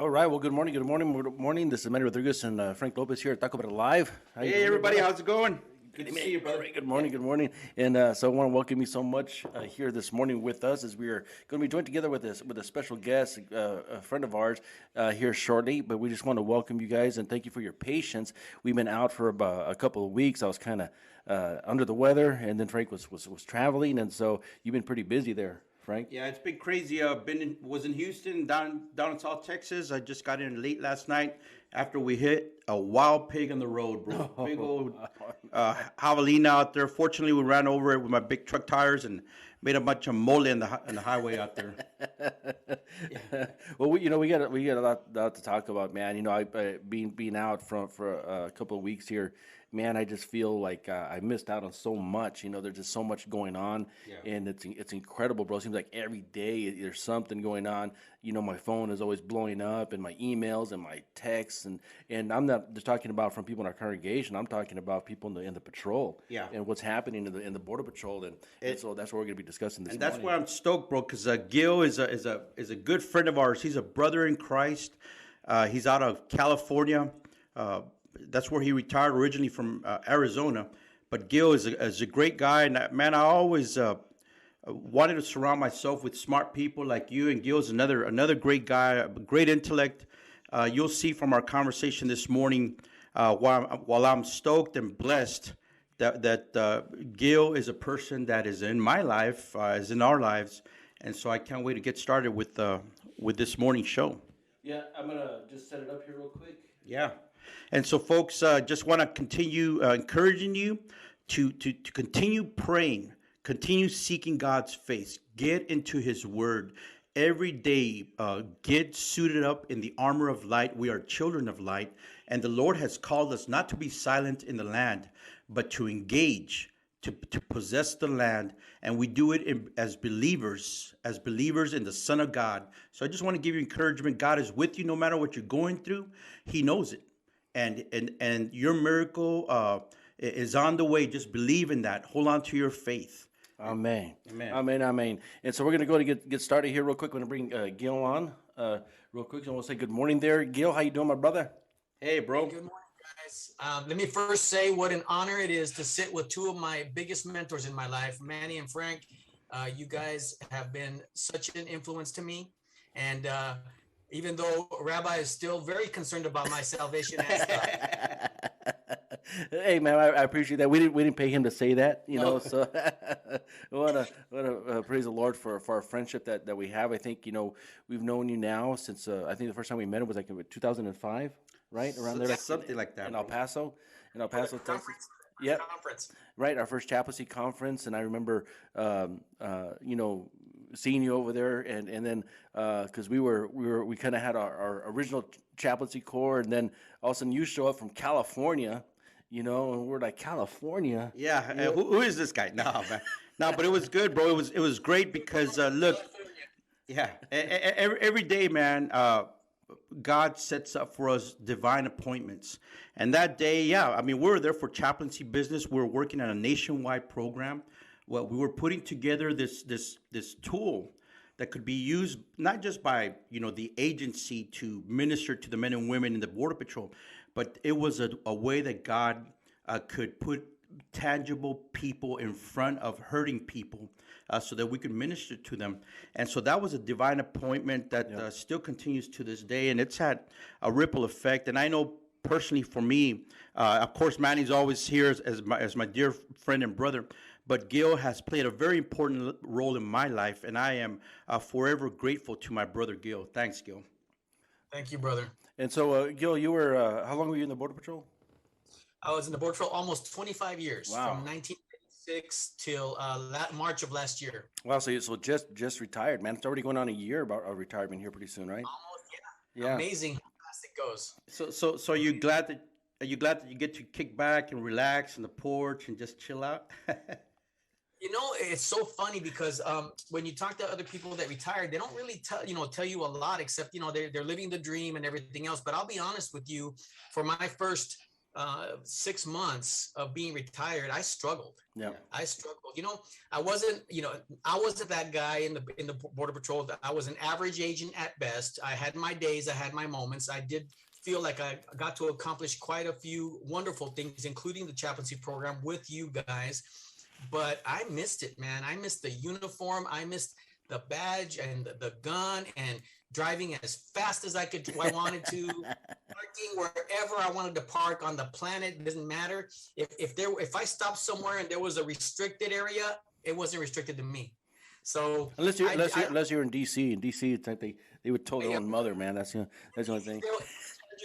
All right. Well, good morning. Good morning. Good morning. This is Manny Rodriguez and Frank Lopez here at Tacobout Live. How you Hey, doing, everybody, brother? how's it going? Good Good to see you, All brother. right. Good morning. Good morning. And so I want to welcome you so much here this morning with us as we are going to be joined together with this with a special guest, a friend of ours here shortly. But we just want to welcome you guys and thank you for your patience. We've been out for about a couple of weeks. I was kind of under the weather, and then Frank was traveling, and so you've been pretty busy there, Frank. Yeah, it's been crazy. Was in Houston, down in South Texas. I just got in late last night after we hit a wild pig on the road, bro. Big old javelina out there. Fortunately, we ran over it with my big truck tires and made a bunch of mole in the highway out there. Well, we got a lot to talk about, man. Being out for a couple of weeks here, man. I just feel like I missed out on so much. There's just so much going on, Yeah. and it's incredible, bro. It seems like every day there's something going on. My phone is always blowing up, and my emails and my texts, and I'm not just talking about from people in our congregation. I'm talking about people in the patrol, Yeah. and what's happening in the border patrol, and so that's what we're going to be discussing this And that's morning. why I'm stoked, bro. Because Gil is a good friend of ours. He's a brother in Christ. He's out of California. That's where he retired originally from Arizona. But Gil is a great guy, and man, I always wanted to surround myself with smart people like you. And Gil's another great guy, a great intellect. You'll see from our conversation this morning, while I'm stoked and blessed that Gil is a person that is in my life, is in our lives, and so I can't wait to get started with this morning show. Yeah, I'm gonna just set it up here real quick. Yeah. And so, folks, just want to continue encouraging you to continue praying, continue seeking God's face, get into His Word every day. Get suited up in the armor of light. We are children of light, and the Lord has called us not to be silent in the land, but to engage, to possess the land, and we do it as believers in the Son of God. So I just want to give you encouragement. God is with you no matter what you're going through. He knows it, and your miracle is on the way. Just believe in that. Hold on to your faith. Amen. Amen. Amen. Amen. And so we're going to get started here real quick. We're going to bring Gil on real quick. And we'll say good morning there. Gil, how you doing, my brother? Hey, bro. Hey, good morning, guys. Let me first say what an honor it is to sit with two of my biggest mentors in my life, Manny and Frank. You guys have been such an influence to me. And even though Rabbi is still very concerned about my salvation and stuff. Hey, man, I appreciate that. We didn't pay him to say that, So we want to praise the Lord for our friendship that we have. I think we've known you now since I think the first time we met it was like in 2005, right around there, like Something like that, in bro. El Paso, Texas. Conference. Yep. Conference. Right, our first chaplaincy conference, and I remember, seeing you over there, and then because we kind of had our original chaplaincy corps, and then all of a sudden you show up from California, and we're like, California. Yeah. Who is this guy? No, man. No, but it was good, bro. It was great because look, yeah, every day, man. God sets up for us divine appointments. And that day, yeah, I mean, we were there for chaplaincy business. We were working on a nationwide program. Well, we were putting together this tool that could be used not just by, the agency to minister to the men and women in the Border Patrol, but it was a way that God could put tangible people in front of hurting people so that we could minister to them. And so that was a divine appointment that still continues to this day, and it's had a ripple effect. And I know personally for me, of course, Manny's always here as my dear friend and brother, but Gil has played a very important role in my life, and I am forever grateful to my brother Gil. Thanks, Gil. Thank you, brother. And so, Gil, you were how long were you in the Border Patrol? I was in the Border Patrol almost 25 years, Wow. from 1986 till March of last year. Wow, so just retired, man. It's already going on a year about a retirement here pretty soon, right? Almost, yeah. Yeah. Amazing how fast it goes. So are you glad that you get to kick back and relax on the porch and just chill out? It's so funny because when you talk to other people that retired, they don't really tell you a lot except, they're living the dream and everything else. But I'll be honest with you, for my first 6 months of being retired, I struggled. Yeah. I struggled. I wasn't that guy in the Border Patrol. I was an average agent at best. I had my days, I had my moments. I did feel like I got to accomplish quite a few wonderful things, including the chaplaincy program with you guys. But I missed it, man. I missed the uniform. I missed the badge and the gun and driving as fast as I wanted to, parking wherever I wanted to park on the planet. It doesn't matter. If I stopped somewhere and there was a restricted area, it wasn't restricted to me. So unless you're in DC. In DC, it's like they would tow their own mother, man. That's the only thing.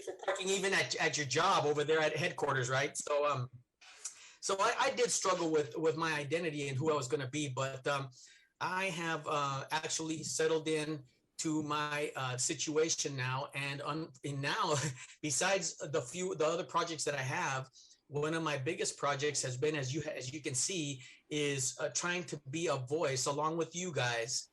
For parking even at your job over there at headquarters, right? So I did struggle with my identity and who I was going to be, but I have actually settled in to my situation now, and now, besides the other projects that I have, one of my biggest projects has been, as you can see, is trying to be a voice along with you guys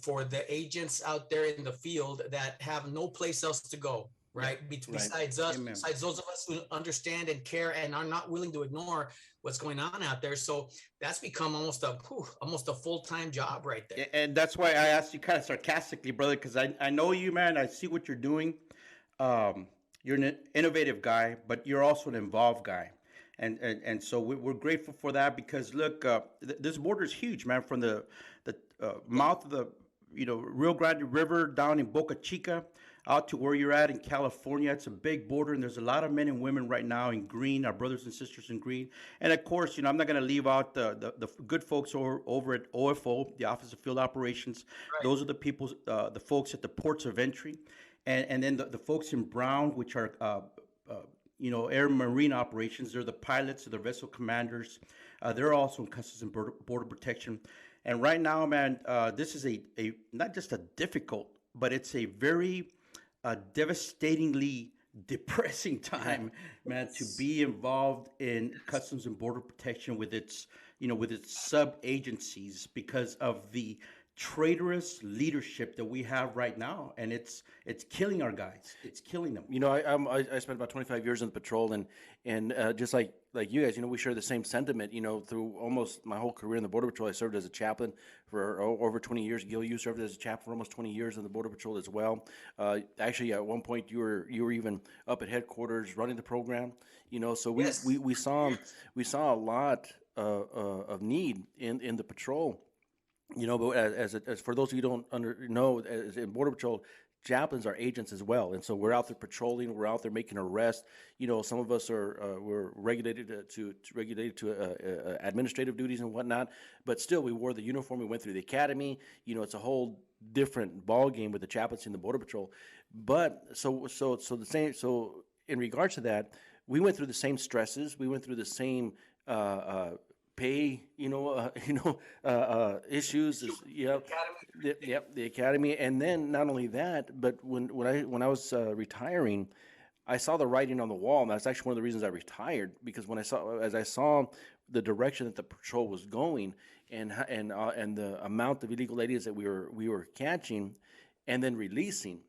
for the agents out there in the field that have no place else to go. Right. Besides us, Amen. Besides those of us who understand and care and are not willing to ignore what's going on out there. So that's become almost a full-time job right there. And that's why I asked you kind of sarcastically, brother, because I know you, man. I see what you're doing. You're an innovative guy, but you're also an involved guy. And so we're grateful for that because, look, this border is huge, man, from the mouth of the Rio Grande River down in Boca Chica out to where you're at in California. It's a big border, and there's a lot of men and women right now in green, our brothers and sisters in green. And of course, I'm not going to leave out the good folks over at OFO, the Office of Field Operations. Right. Those are the people, the folks at the ports of entry, and then the folks in brown, which are air and marine operations. They're the pilots, the vessel commanders. They're also in Customs and Border Protection. And right now, man, this is a not just a difficult, but it's a very devastatingly depressing time, man, to be involved in Customs and Border Protection with its sub agencies because of the traitorous leadership that we have right now, and it's killing our guys. It's killing them. I spent about 25 years in the patrol, and just like you guys, we share the same sentiment. Through almost my whole career in the Border Patrol, I served as a chaplain for over 20 years. Gil, you served as a chaplain for almost 20 years in the Border Patrol as well. Actually, at one point, you were even up at headquarters running the program. So we saw a lot of need in the patrol. But as for those of you who don't know, as in Border Patrol, chaplains are agents as well, and so we're out there patrolling. We're out there making arrests. Some of us were regulated to administrative duties and whatnot, but still we wore the uniform. We went through the academy. It's a whole different ball game with the chaplaincy in the Border Patrol. But so the same. So in regards to that, we went through the same stresses. We went through the same pay, issues. The academy, and then not only that, but when I was retiring, I saw the writing on the wall, and that's actually one of the reasons I retired, because as I saw the direction that the patrol was going, and the amount of illegal aliens that we were catching, and then releasing,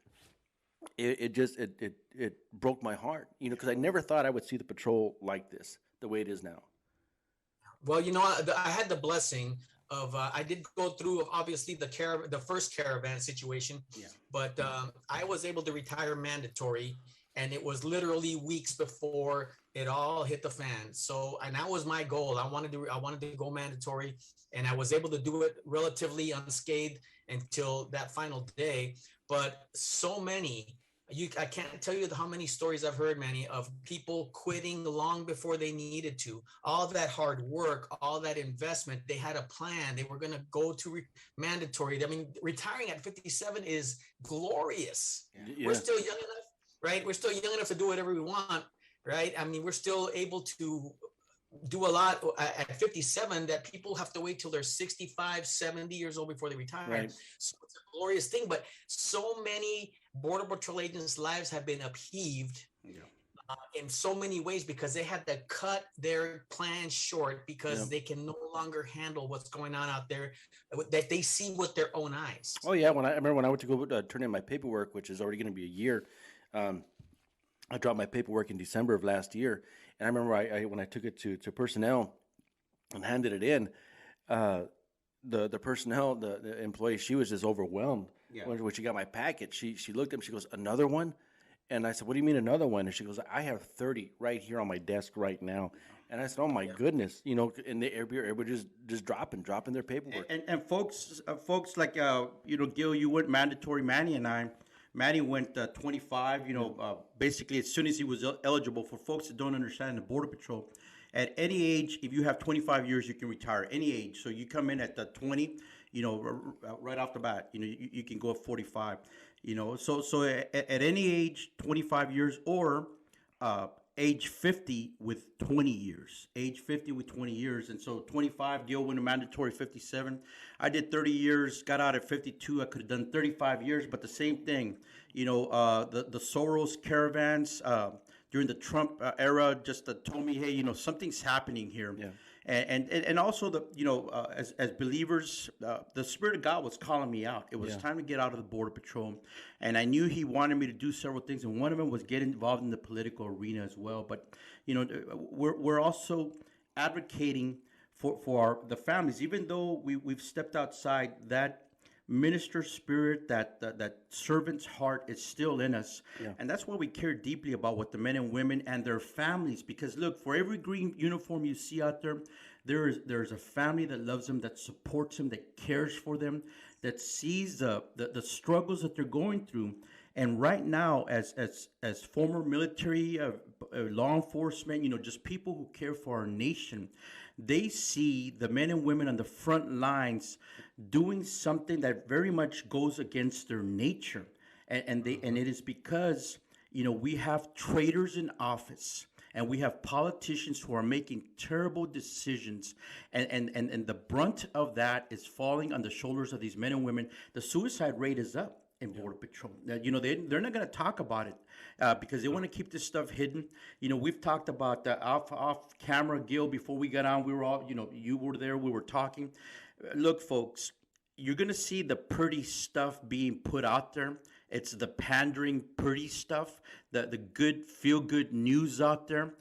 it broke my heart, because I never thought I would see the patrol like this, the way it is now. Well, I had the blessing of I did go through obviously the first caravan situation, but I was able to retire mandatory, and it was literally weeks before it all hit the fan. So, and that was my goal. I wanted to go mandatory, and I was able to do it relatively unscathed until that final day. But so many. I can't tell you how many stories I've heard, Manny, of people quitting long before they needed to. All that hard work, all that investment, they had a plan. They were going to go to mandatory. I mean, retiring at 57 is glorious. Yeah. We're still young enough, right? We're still young enough to do whatever we want, right? I mean, we're still able to do a lot at 57 that people have to wait till they're 65, 70 years old before they retire. Right. So it's a glorious thing, but so many Border Patrol agents' lives have been upheaved in so many ways because they had to cut their plans short because they can no longer handle what's going on out there that they see with their own eyes. Oh yeah, I remember when I went to go turn in my paperwork, which is already going to be a year. I dropped my paperwork in December of last year, And I remember when I took it to personnel and handed it in, uh, the personnel, the employee, she was just overwhelmed. Yeah. When she got my packet, she looked at me, she goes, "Another one?" And I said, "What do you mean another one?" And she goes, "I have 30 right here on my desk right now." And I said, "Oh my goodness," and everybody just dropping their paperwork. And folks like Gil, you went mandatory. Manny went 25. Basically as soon as he was eligible. For folks that don't understand the Border Patrol, at any age, if you have 25 years, you can retire any age. So you come in at the 20, right off the bat, you can go at 45. So at any age, 25 years or age 50 with 20 years. Age 50 with 20 years. And so 25, Gil went a mandatory 57. I did 30 years, got out at 52. I could have done 35 years, but the same thing. The Soros caravans during the Trump era just told me, hey, something's happening here. Yeah. And also as believers, the Spirit of God was calling me out. It was time to get out of the Border Patrol, and I knew He wanted me to do several things, and one of them was get involved in the political arena as well. But we're also advocating for the families, even though we've stepped outside that. Minister spirit, that servant's heart is still in us, and that's why we care deeply about what the men and women and their families. Because look, for every green uniform you see out there, there's a family that loves them, that supports them, that cares for them, that sees the struggles that they're going through. And right now, as former military, law enforcement, just people who care for our nation, they see the men and women on the front lines doing something that very much goes against their nature, and it is because we have traitors in office, and we have politicians who are making terrible decisions, and the brunt of that is falling on the shoulders of these men and women. The suicide rate is up in Border Patrol. Now, they're not going to talk about it because they want to keep this stuff hidden. We've talked about off camera, Gil, before we got on. We were all, you were there, we were talking. Look, folks, you're going to see the pretty stuff being put out there. It's the pandering pretty stuff, the good, feel-good news out there.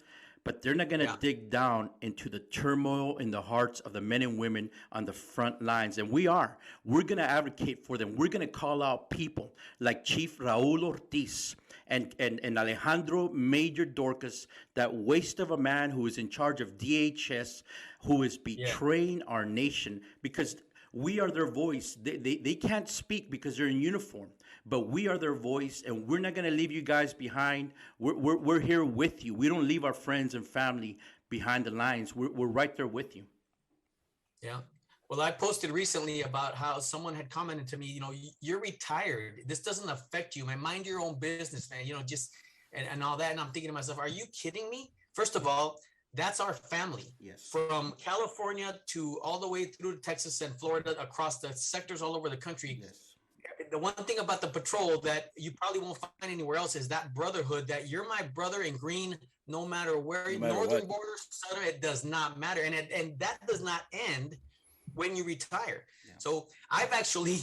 But they're not going to dig down into the turmoil in the hearts of the men and women on the front lines. And we're going to advocate for them. We're going to call out people like Chief Raul Ortiz and Alejandro Major Dorcas, that waste of a man who is in charge of DHS, who is betraying our nation, because we are their voice. They can't speak because they're in uniform, but we are their voice, and we're not going to leave you guys behind. We're here with you. We don't leave our friends and family behind the lines. We're right there with you. Yeah. Well, I posted recently about how someone had commented to me, you're retired. This doesn't affect you, man. Mind your own business, man. And all that. And I'm thinking to myself, are you kidding me? First of all, that's our family. Yes. From California to all the way through to Texas and Florida, across the sectors all over the country. Yes. The one thing about the patrol that you probably won't find anywhere else is that brotherhood, that you're my brother in green, no matter where, northern border, southern, it does not matter. And that does not end when you retire. Yeah. So I've actually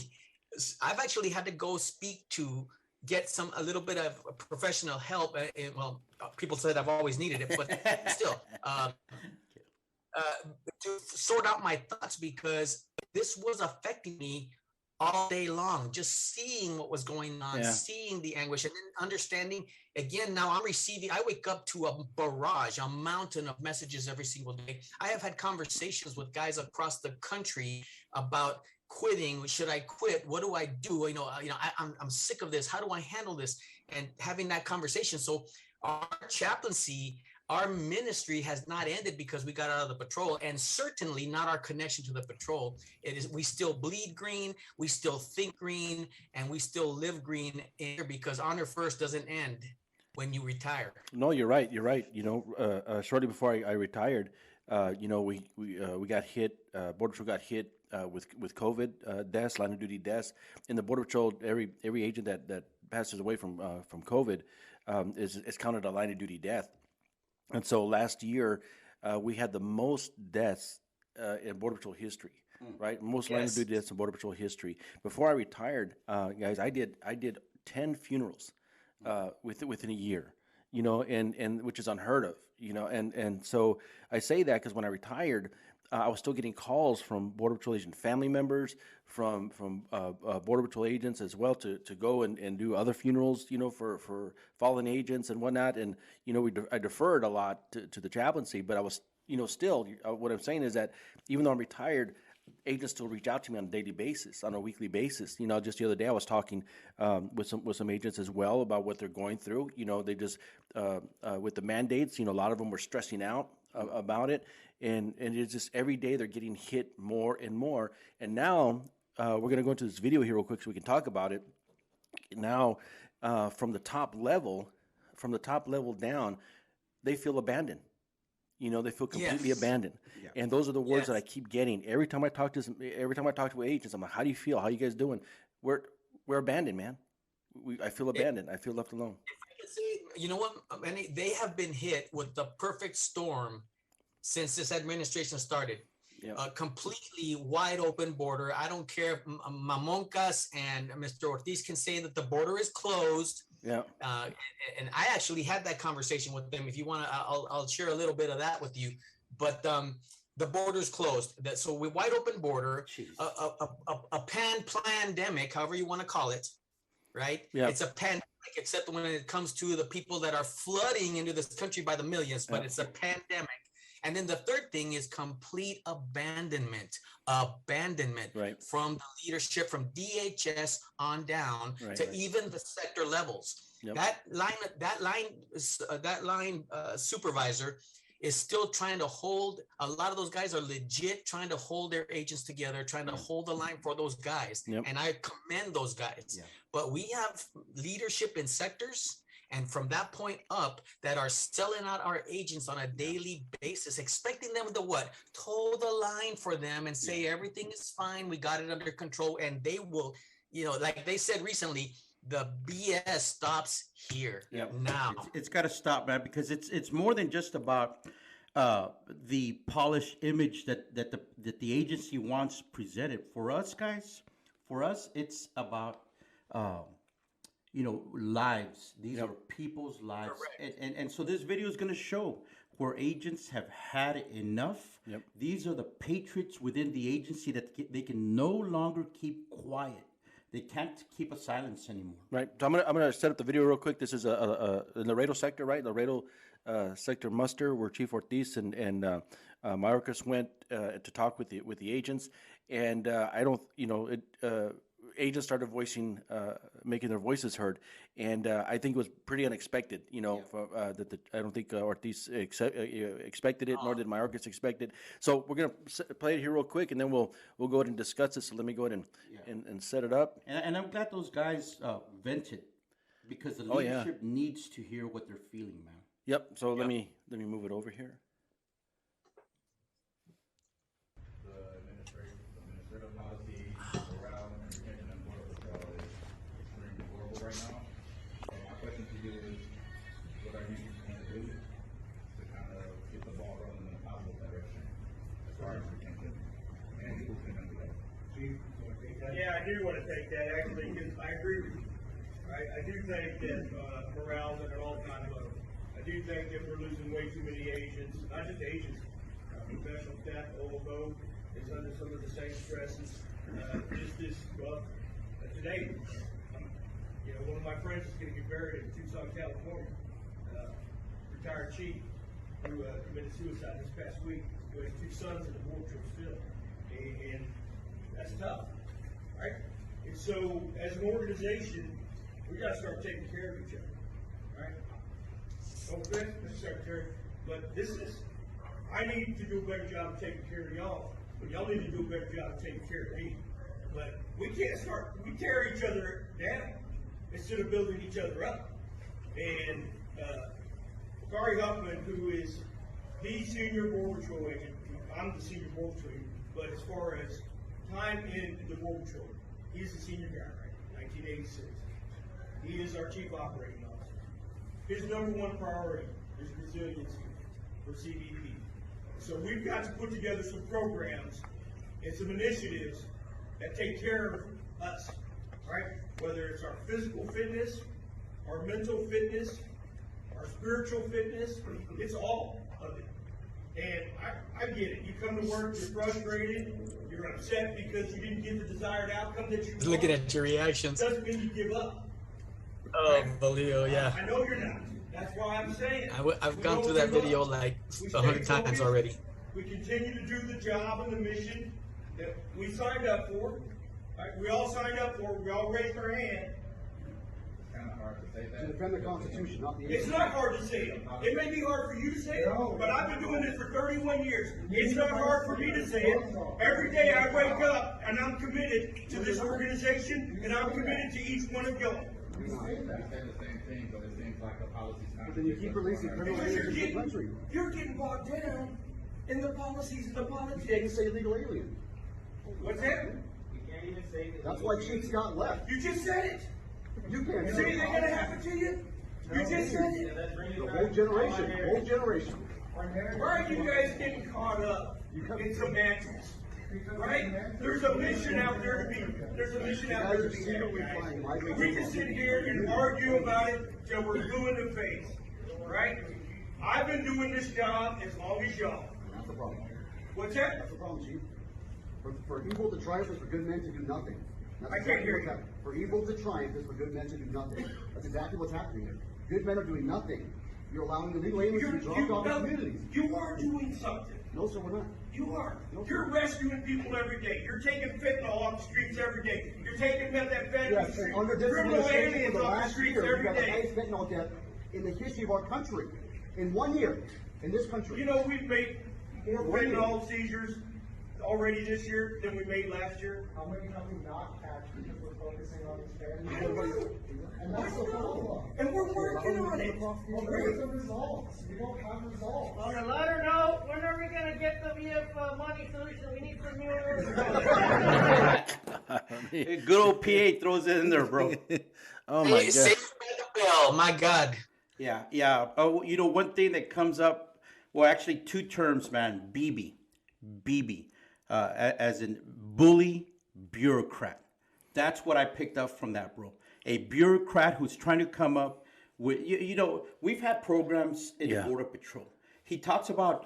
had to go speak to get a little bit of professional help. People said I've always needed it, but still, to sort out my thoughts, because this was affecting me all day long, just seeing what was going on, seeing the anguish, and then understanding. Again, now I wake up to a barrage, a mountain of messages every single day. I have had conversations with guys across the country about quitting. Should I quit? What do I do? I'm sick of this. How do I handle this? And having that conversation. So our chaplaincy, our ministry has not ended because we got out of the patrol, and certainly not our connection to the patrol. We still bleed green, we still think green, and we still live green here, because honor first doesn't end when you retire. No, you're right. Shortly before I retired, we got hit. Border Patrol got hit with COVID deaths, line of duty deaths. In the Border Patrol, every agent that passes away from COVID is counted a line of duty death. And so last year, we had the most deaths in Border Patrol history, right? Most line of duty deaths in Border Patrol history. Before I retired, guys, I did 10 funerals within a year, and which is unheard of, you know, and so I say that because when I retired, I was still getting calls from Border Patrol agent family members, from Border Patrol agents as well to go and do other funerals, you know, for fallen agents and whatnot. And you know, I deferred a lot to the chaplaincy, but I was, you know, still what I'm saying is that even though I'm retired, agents still reach out to me on a daily basis, on a weekly basis. You know, just the other day I was talking with some agents as well about what they're going through. You know, they just with the mandates, you know, a lot of them were stressing out about it, and it's just every day they're getting hit more and more. And now we're going to go into this video here real quick so we can talk about it. Now, from the top level down, they feel abandoned. You know, they feel completely abandoned, and those are the words that I keep getting every time I talk to agents. I'm like, "How do you feel? How you guys doing?" We're abandoned, man. I feel abandoned. I feel left alone. You know what, Manny? They have been hit with the perfect storm since this administration started. Yeah. A completely wide open border. I don't care if Mamoncas and Mr. Ortiz can say that the border is closed. Yeah. And I actually had that conversation with them. If you want to, I'll share a little bit of that with you. But the border's closed. So we wide open border, a pandemic, however you want to call it, right? Yeah. It's a pandemic, except when it comes to the people that are flooding into this country by the millions. But it's a pandemic. And then the third thing is complete abandonment right. from the leadership, from DHS on down to even the sector levels. Yep. That line supervisor is still trying to hold. A lot of those guys are legit trying to hold their agents together, trying to hold the line for those guys. Yep. And I commend those guys. Yeah. But we have leadership in sectors, and from that point up, that are selling out our agents on a daily basis, expecting them to what? Toe the line for them and say everything is fine, we got it under control, and they will, you know, like they said recently, the BS stops here now. It's got to stop, man, because it's more than just about the polished image that the agency wants presented. For us, guys, it's about you know, lives. These are people's lives. And so this video is going to show where agents have had enough. Yep. These are the patriots within the agency that they can no longer keep quiet. They can't keep a silence anymore. Right. So I'm gonna set up the video real quick. This is a Laredo sector, right? Laredo sector muster, where Chief Ortiz and Mayorkas went to talk with the agents, and I don't, you know, agents started making their voices heard, and I think it was pretty unexpected. You know, I don't think Ortiz expected it, nor did Mayorkas expect it. So we're gonna play it here real quick, and then we'll go ahead and discuss it. So let me go ahead and set it up. And I'm glad those guys vented, because the leadership needs to hear what they're feeling, man. Yep. So let me move it over here. Right now, so my question to you is, what are you going to do to kind of get the ball rolling in a positive direction as far as retention and who's going to do that? Chief, you want to take that? Yeah, I do want to take that actually, because I agree with you. Right? I do think that morale's at an all-time low. I do think that we're losing way too many agents, not just agents, professional staff, OFO is under some of the same stresses. Today. You know, one of my friends is going to get buried in Tucson, California. Retired chief who committed suicide this past week, who has 2 sons in the Border Patrol still. And that's tough, right? And so, as an organization, we got to start taking care of each other, right? No offense, Mr. Secretary, but I need to do a better job of taking care of y'all, but y'all need to do a better job of taking care of me. But we tear each other down instead of building each other up. And Kari Huffman, who is the senior Border Patrol agent, I'm the senior Border Patrol agent, but as far as time in the Border Patrol, he's the senior guy, right? 1986. He is our chief operating officer. His number one priority is resiliency for CBP. So we've got to put together some programs and some initiatives that take care of us, right? Whether it's our physical fitness, our mental fitness, our spiritual fitness. It's all of it. And I get it. You come to work, you're frustrated, you're upset because you didn't get the desired outcome that you Looking want. at your reactions. Doesn't mean you give up. Oh, Valio, yeah. I know you're not. That's why I'm saying. I've we gone don't through that give up. video like We 100 stay times focused. already. We continue to do the job and the mission that we signed up for. Right? We all signed up for. We all raised our hand. It's kind of hard to say that. To defend the Constitution, not the It's not hard to say it. It may be hard for you to say it, but I've been doing this for 31 years. It's not hard for me to say it. Every day I wake up and I'm committed to this organization and I'm committed to each one of y'all. We say the same thing, but it seems like the policy's not. But then you keep releasing criminal Because aliens in the country. you're getting bogged down in the policies and the You can't even politics. say illegal alien. What's that? That's why Chief Scott left. You just said it. You can't Is say anything it. going to happen to you? You just said it. The whole generation. Why are you guys getting caught up in semantics? Right? There's a mission out there to be. There's a mission out there to be handled. We can sit here and argue about it till we're blue in the face. Right? I've been doing this job as long as y'all. That's the problem. What's that? That's the problem, Chief. For evil to triumph is for good men to do nothing. That's I can't exactly hear what's you. happening. For evil to triumph is for good men to do nothing. That's exactly what's happening here. Good men are doing nothing. You're allowing illegal aliens to be dropped off in communities. You are doing something. No, sir, we're not. You are. No. You're rescuing people every day. You're taking fentanyl off the streets every day. You're taking methamphetamine Yes, and under this criminal administration, aliens for the off the last streets year, we've every got the day. highest fentanyl death in the history of our country. In 1 year, in this country. You know, we've made more fentanyl seizures already this year than we made last year. How many have we not catch because we're focusing on expanding? And that's the problem. And we're working on it. Where's the results? We don't have results. On a lighter note, when are we going to get the VF money solution? We need some new Hey, good old PA throws it in there, bro. Oh my Hey, say god. the bell, my God. Yeah, yeah. Oh, you know, one thing that comes up, well, actually, two terms, man. BB, as in bully bureaucrat. That's what I picked up from that, bro. A bureaucrat who's trying to come up with, you know, we've had programs in Yeah. the Border Patrol. He talks about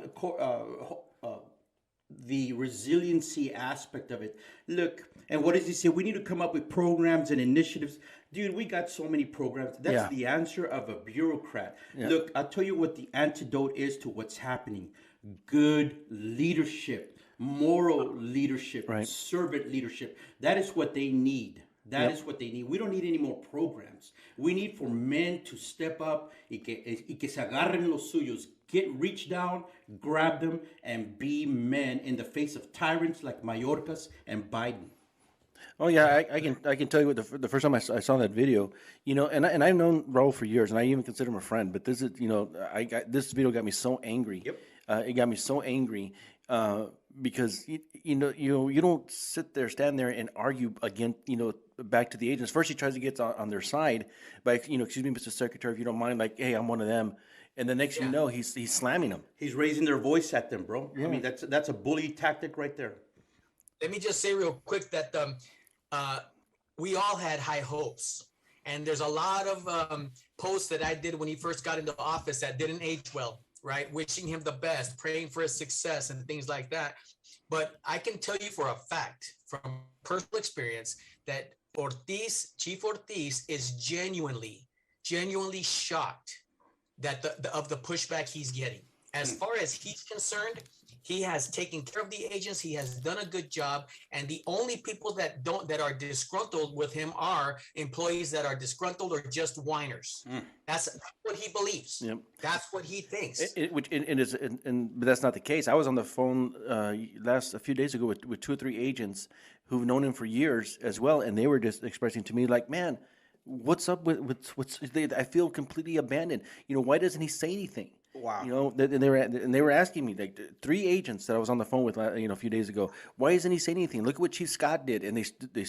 the resiliency aspect of it. Look, and what does he say? We need to come up with programs and initiatives. Dude, we got so many programs. That's Yeah. the answer of a bureaucrat. Yeah. Look, I'll tell you what the antidote is to what's happening. Good leadership, moral leadership, Right. servant leadership. That is what they need. That is what they need. We don't need any more programs. We need for men to step up y que se agarren los suyos. Reach down, grab them, and be men in the face of tyrants like Mayorkas and Biden. Oh yeah, I can tell you what the first time I saw that video, you know, and I've known Raul for years, and I even consider him a friend. But this is, you know, this video got me so angry. Yep. It got me so angry because you don't stand there and argue against, you know, back to the agents. First, he tries to get on their side by, you know, excuse me, Mr. Secretary, if you don't mind, like, hey, I'm one of them. And the next you know, he's slamming them. He's raising their voice at them, bro. I mean, that's a bully tactic right there. Let me just say real quick that we all had high hopes. And there's a lot of posts that I did when he first got into office that didn't age well, right? Wishing him the best, praying for his success and things like that. But I can tell you for a fact from personal experience that Chief Ortiz is genuinely shocked that the pushback he's getting. As far as he's concerned, he has taken care of the agents. He has done a good job. And the only people that are disgruntled with him are employees that are disgruntled or just whiners. That's what he believes. Yep. That's what he thinks. But that's not the case. I was on the phone a few days ago with 2 or 3 agents who've known him for years as well, and they were just expressing to me like, man, what's up with I feel completely abandoned. You know, why doesn't he say anything? Wow. You know, and they were asking me, like, 3 agents that I was on the phone with, a few days ago. Why isn't he saying anything? Look at what Chief Scott did, and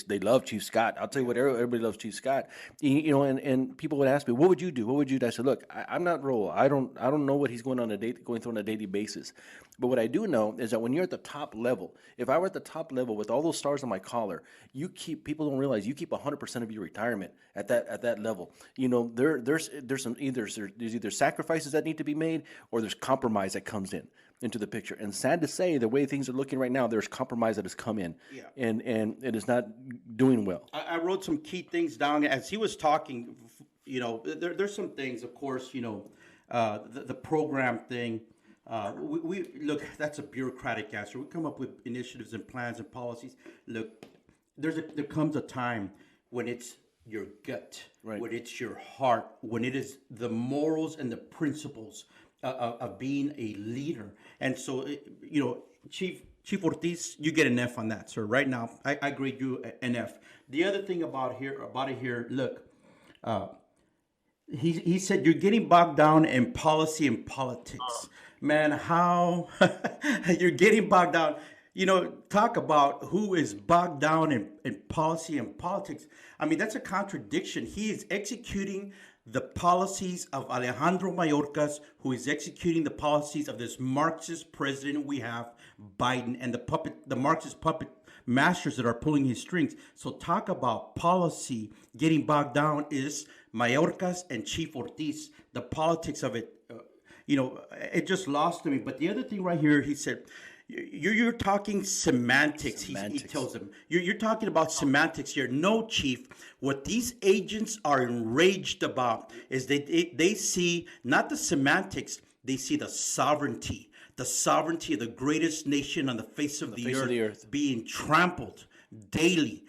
they love Chief Scott. I'll tell you what, everybody loves Chief Scott. And people would ask me, what would you do? What would you do? I said, look, I'm not Roll. I don't know what he's going through on a daily basis. But what I do know is that when you're at the top level, if I were at the top level with all those stars on my collar, people don't realize you keep 100% of your retirement at that level. You know, there's either sacrifices that need to be made, or there's compromise that comes into the picture. And sad to say, the way things are looking right now, there's compromise that has come in, and it is not doing well. I wrote some key things down as he was talking. You know, there's some things, of course. You know, the program thing. We look. That's a bureaucratic answer. We come up with initiatives and plans and policies. Look, there comes a time when it's your gut, right, when it's your heart, when it is the morals and the principles of being a leader. And so, you know, Chief Ortiz, you get an F on that, sir. Right now, I grade you an F. The other thing about it here, look, he said you're getting bogged down in policy and politics. Man, how you're getting bogged down. You know, talk about who is bogged down in policy and politics. I mean, that's a contradiction. He is executing the policies of Alejandro Mayorkas, who is executing the policies of this Marxist president we have, Biden, and the Marxist puppet masters that are pulling his strings. So talk about policy getting bogged down is Mayorkas and Chief Ortiz, the politics of it. You know, it just lost to me. But the other thing right here, he said, you're talking semantics. He tells them, you're talking about semantics here. No, Chief, what these agents are enraged about is they see not the semantics, they see the sovereignty of the greatest nation on the face of the earth being trampled daily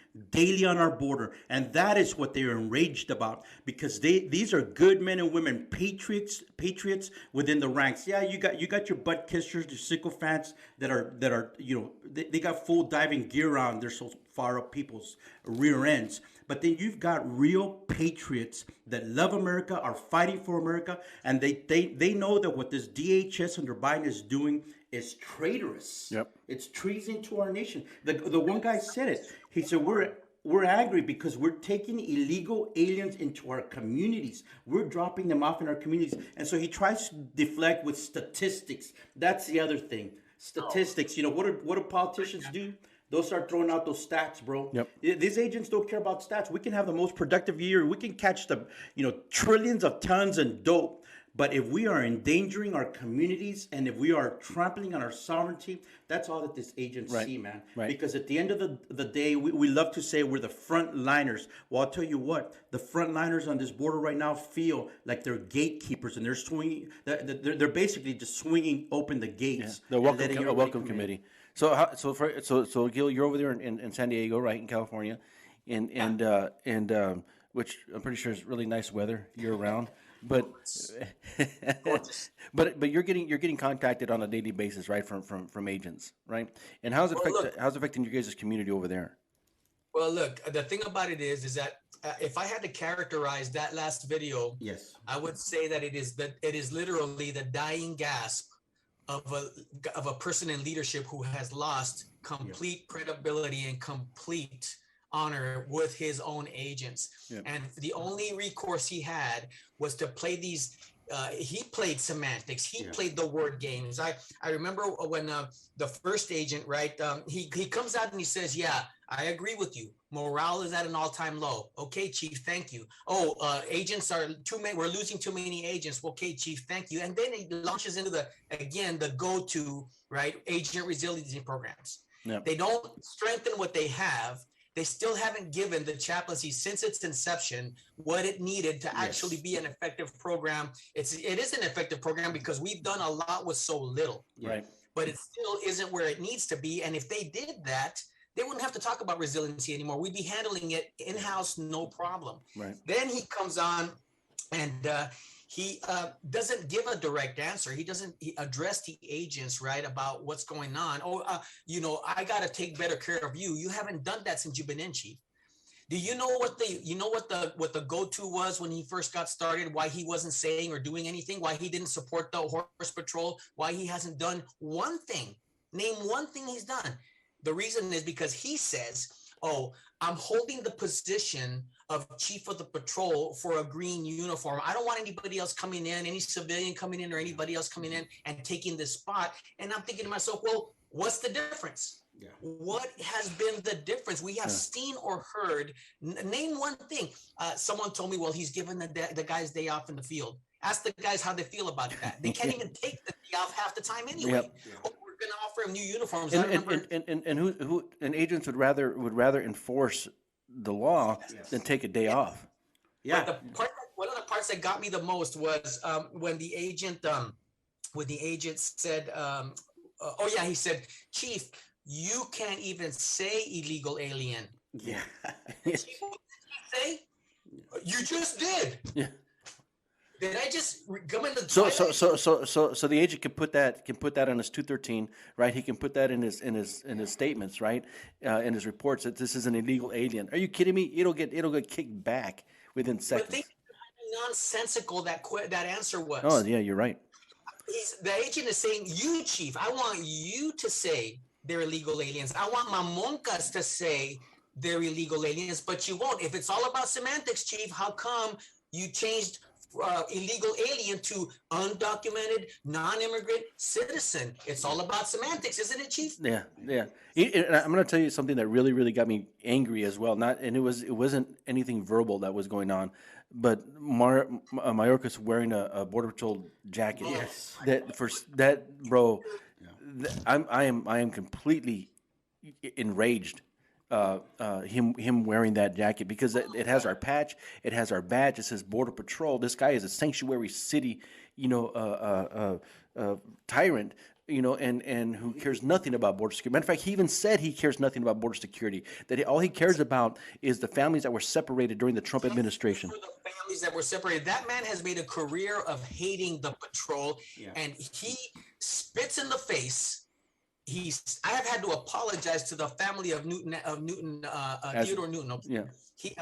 on our border. And that is what they're enraged about, because these are good men and women, patriots within the ranks. Yeah, you got your butt kissers, your sycophants that are you know, they got full diving gear on. They're so far up people's rear ends. But then you've got real patriots that love America, are fighting for America, and they know that what this DHS under Biden is doing is traitorous. Yep. It's treason to our nation. The one guy said it. He said, we're angry because we're taking illegal aliens into our communities. We're dropping them off in our communities. And so he tries to deflect with statistics. That's the other thing. Statistics. You know, what do politicians do? They'll start throwing out those stats, bro. Yep. These agents don't care about stats. We can have the most productive year. We can catch trillions of tons of dope. But if we are endangering our communities and if we are trampling on our sovereignty, that's all that these agents see, man. Right. Because at the end of the day, we love to say we're the front liners. Well, I'll tell you what, the front liners on this border right now feel like they're gatekeepers, and they're swinging. They're basically just swinging open the gates. Yeah. The welcome committee. So Gil, you're over there in San Diego, right, in California, and which I'm pretty sure is really nice weather year round. But but you're getting contacted on a daily basis, right, from agents, right? And how's it affecting your guys' community over there? Well, look, the thing about it is that if I had to characterize that last video, yes, I would say that it is literally the dying gasp of a person in leadership who has lost complete credibility and complete honor with his own agents. Yep. And the only recourse he had was to play these he played semantics. He played the word games. I remember when the first agent, right, he comes out and he says, yeah, I agree with you. Morale is at an all-time low. Okay, Chief, thank you. Oh, agents are too many. We're losing too many agents. Okay, Chief, thank you. And then he launches into the go-to, right, agent resiliency programs. Yep. They don't strengthen what they have. They still haven't given the chaplaincy since its inception what it needed to actually be an effective program. It is an effective program because we've done a lot with so little, right? But it still isn't where it needs to be. And if they did that, they wouldn't have to talk about resiliency anymore. We'd be handling it in-house, no problem. Right. Then he comes on and he doesn't give a direct answer. He doesn't address the agents, right, about what's going on. Oh, I got to take better care of you. You haven't done that since you've been in, Chief. Do you know what the go-to was when he first got started? Why he wasn't saying or doing anything? Why he didn't support the horse patrol? Why he hasn't done one thing? Name one thing he's done. The reason is because he says, "Oh, I'm holding the position of chief of the patrol for a green uniform. I don't want anybody else coming in, any civilian coming in, or anybody else coming in and taking this spot." And I'm thinking to myself, well, what's the difference? Yeah. What has been the difference? We have seen or heard. Name one thing. Someone told me, well, he's given the guys day off in the field. Ask the guys how they feel about that. They can't even take the day off half the time anyway. Yep. Oh, we're going to offer him new uniforms. And agents would rather enforce the law than take a day off. Yeah. But one of the parts that got me the most was when the agent said, he said, "Chief, you can't even say illegal alien." Yeah. Chief, what did he say? You just did. Yeah. Did I just come in the So the agent can put that on his 213, right? He can put that in his statements, right? In his reports that this is an illegal alien. Are you kidding me? It'll get kicked back within seconds. But think how nonsensical that answer was. Oh yeah, you're right. The agent is saying, "You, Chief, I want you to say they're illegal aliens. I want Mamoncas to say they're illegal aliens, but you won't. If it's all about semantics, Chief, how come you changed illegal alien to undocumented, non-immigrant citizen? It's all about semantics, isn't it, Chief?" Yeah. And I'm going to tell you something that really, really got me angry as well. It wasn't anything verbal that was going on, but Mayorkas wearing a Border Patrol jacket. Yes. Bro. I am completely enraged. Him wearing that jacket because it has our patch, it has our badge. It says Border Patrol. This guy is a sanctuary city, tyrant, and who cares nothing about border security. Matter of fact, he even said he cares nothing about border security. That all he cares about is the families that were separated during the Trump administration. For the families that were separated, that man has made a career of hating the patrol, and he spits in the face. I have had to apologize to the family of Theodore Newton. He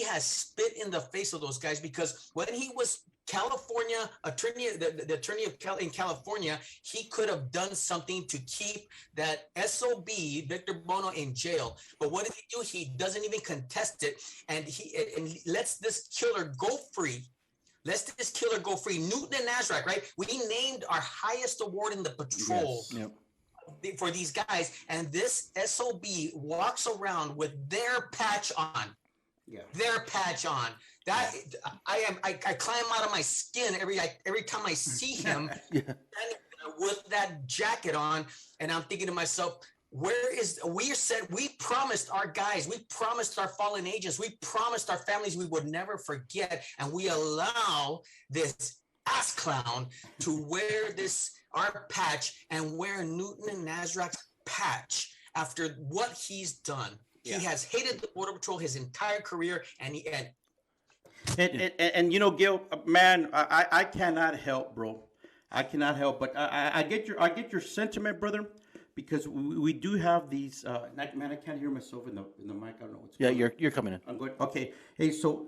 has spit in the face of those guys because when he was California attorney, the attorney in California, he could have done something to keep that SOB Victor Bono in jail. But what did he do? He doesn't even contest it, and he lets this killer go free. Newton and Nasraq, right? We named our highest award in the patrol. Yes. Yep. For these guys, and this SOB walks around with their patch on. Yeah. Their patch on. That I climb out of my skin every time I see him with that jacket on, and I'm thinking to myself, we promised our guys, we promised our fallen agents, we promised our families we would never forget, and we allow this ass clown to wear our patch and wear Newton and Nasraq's patch after what he's done. Yeah. He has hated the Border Patrol his entire career, and Gil, man, I cannot help, bro. I cannot help, but I get your sentiment, brother, because we do have these. Man, I can't hear myself in the mic. I don't know what's going on. You're coming in. I'm good. Okay. Hey, so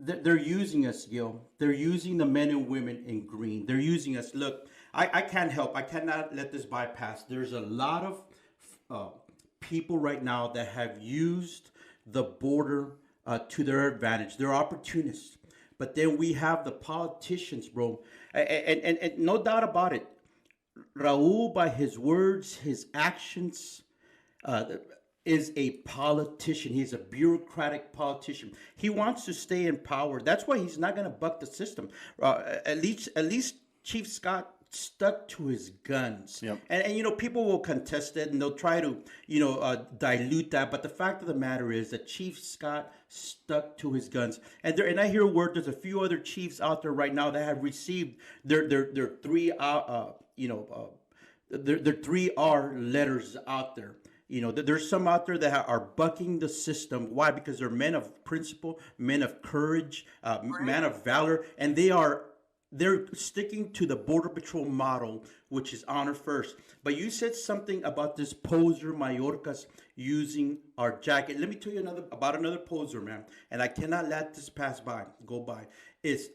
they're using us, Gil. They're using the men and women in green. They're using us. Look, I can't help. I cannot let this bypass. There's a lot of people right now that have used the border to their advantage. They're opportunists. But then we have the politicians, bro. And no doubt about it, Raul, by his words, his actions, is a politician. He's a bureaucratic politician. He wants to stay in power. That's why he's not going to buck the system. At least Chief Scott stuck to his guns. Yep. And people will contest it and they'll try to dilute that, but the fact of the matter is that Chief Scott stuck to his guns. And I hear word there's a few other chiefs out there right now that have received their 3R their 3R letters out there. There's some out there that are bucking the system. Why? Because they're men of principle, men of courage, men of valor, and they are they're sticking to the Border Patrol model, which is honor first. But you said something about this poser Mayorkas using our jacket. Let me tell you another poser, man. And I cannot let this go by. It's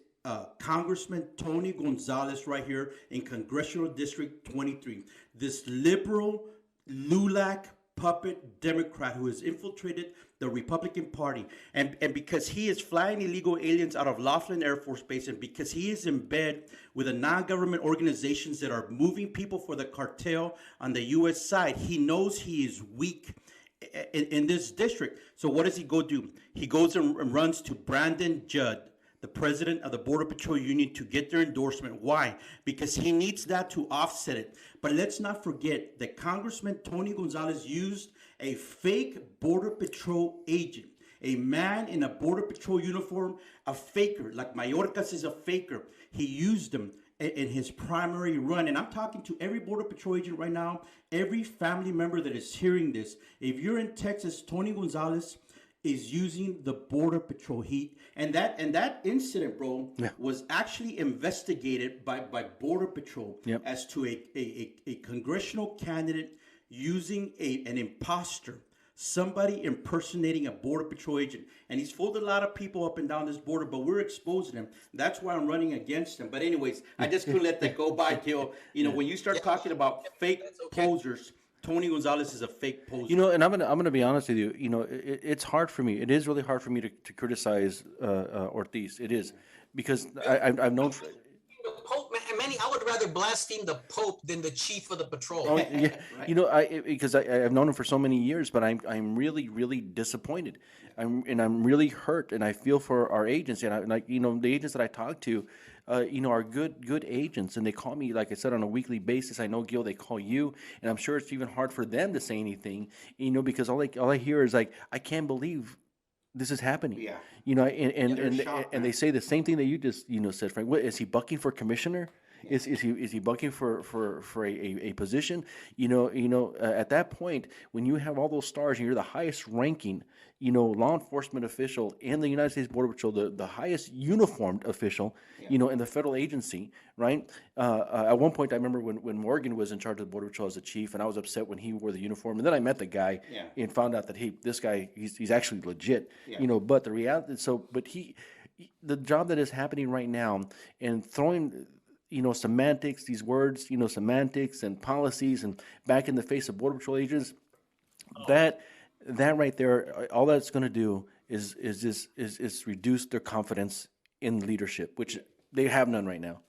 Congressman Tony Gonzalez right here in Congressional District 23. This liberal LULAC puppet Democrat who has infiltrated the Republican Party. And because he is flying illegal aliens out of Laughlin Air Force Base, and because he is in bed with the non-government organizations that are moving people for the cartel on the U.S. side, he knows he is weak in this district. So what does he go do? He goes and runs to Brandon Judd, the president of the Border Patrol Union, to get their endorsement. Why? Because he needs that to offset it. But let's not forget that Congressman Tony Gonzalez used a fake Border Patrol agent, a man in a Border Patrol uniform, a faker, like Mayorkas is a faker. He used him in his primary run. And I'm talking to every Border Patrol agent right now, every family member that is hearing this. If you're in Texas, Tony Gonzalez is using the Border Patrol heat. And that incident, bro, was actually investigated by Border Patrol as to a congressional candidate using an imposter, somebody impersonating a Border Patrol agent. And he's fooled a lot of people up and down this border, but we're exposing him. That's why I'm running against him. But anyways, I just couldn't let that go by, Gil. You know, when you start talking about fake posers, Tony Gonzalez is a fake poser. You know, and I'm gonna be honest with you. You know, it's hard for me. It is really hard for me to criticize Ortiz. It is because I've known. The Pope, Manny, I would rather blaspheme the Pope than the chief of the patrol. Oh, yeah. Right. You know, because I've known him for so many years, but I'm really disappointed. I'm really hurt, and I feel for our agents, and the agents that I talk to, are good agents, and they call me, like I said, on a weekly basis. I know, Gil, they call you, and I'm sure it's even hard for them to say anything, because all I hear is like, I can't believe this is happening. Yeah. And they say the same thing that you just said, Frank. What is he bucking for commissioner? Yeah. Is he bucking for a position? At that point, when you have all those stars and you're the highest ranking, law enforcement official in the United States Border Patrol, the highest uniformed official, in the federal agency, right? At one point, I remember when Morgan was in charge of the Border Patrol as a chief, and I was upset when he wore the uniform. And then I met the guy and found out that this guy, he's actually legit, But the reality, the job that is happening right now and throwing, semantics, these words, semantics and policies and back in the face of Border Patrol agents, that right there, all that's going to do is reduce their confidence in leadership, which they have none right now.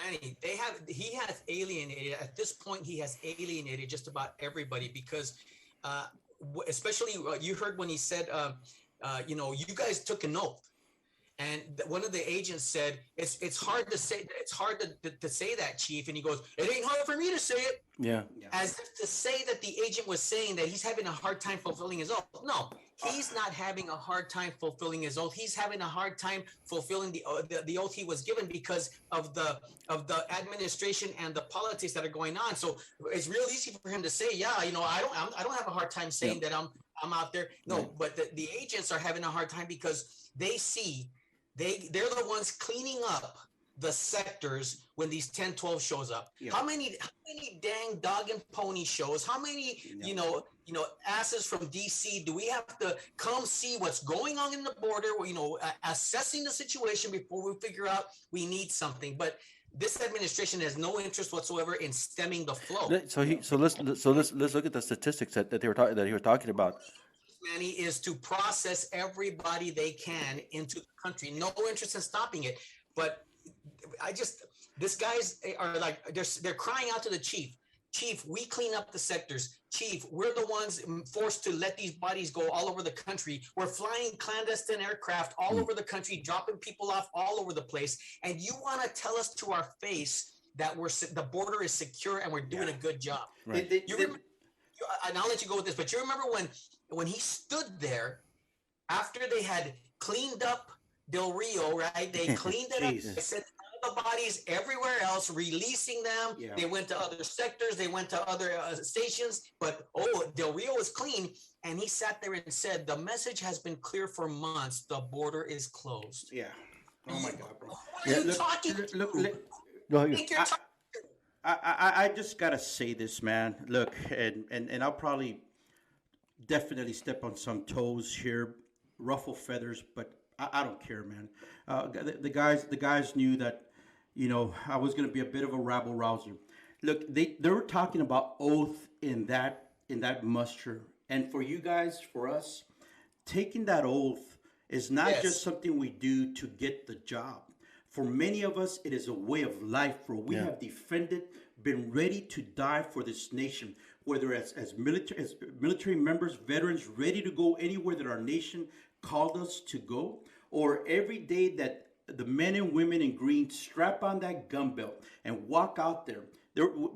Manny, he has alienated, at this point, he has alienated just about everybody because, especially you heard when he said, you guys took an oath. And one of the agents said, it's hard to say that, Chief. And he goes, it ain't hard for me to say it. Yeah. As if to say that the agent was saying that he's having a hard time fulfilling his oath. No, he's not having a hard time fulfilling his oath. He's having a hard time fulfilling the oath he was given because of the administration and the politics that are going on. So it's real easy for him to say, I don't have a hard time saying that I'm out there. No, right. But the agents are having a hard time because they see they're the ones cleaning up the sectors when these 10-12 shows up. Yeah. How many dang dog and pony shows, how many asses from DC do we have to come see what's going on in the border, assessing the situation before we figure out we need something. But this administration has no interest whatsoever in stemming the flow. So let's look at the statistics that he was talking about. Manny, is to process everybody they can into the country. No interest in stopping it. But these guys are like, they're crying out to the chief. Chief, we clean up the sectors. Chief, we're the ones forced to let these bodies go all over the country. We're flying clandestine aircraft all over the country, dropping people off all over the place. And you want to tell us to our face that the border is secure and we're doing a good job. Right. And I'll let you go with this, but you remember when he stood there after they had cleaned up Del Rio, right? They cleaned it up. They sent all the bodies everywhere else, releasing them. Yeah. They went to other sectors. They went to other stations. But, Del Rio was clean. And he sat there and said, the message has been clear for months. The border is closed. Yeah. Oh my God, bro. What are you talking to? Go ahead. You think you're talking I just gotta say this, man. Look, and I'll probably definitely step on some toes here, ruffle feathers, but I don't care, man. The guys knew that, I was gonna be a bit of a rabble rouser. Look, they were talking about oath in that muster, and for you guys, for us, taking that oath is not Yes. just something we do to get the job. For many of us, it is a way of life where we have defended, been ready to die for this nation, whether as military members, veterans, ready to go anywhere that our nation called us to go, or every day that the men and women in green strap on that gun belt and walk out there.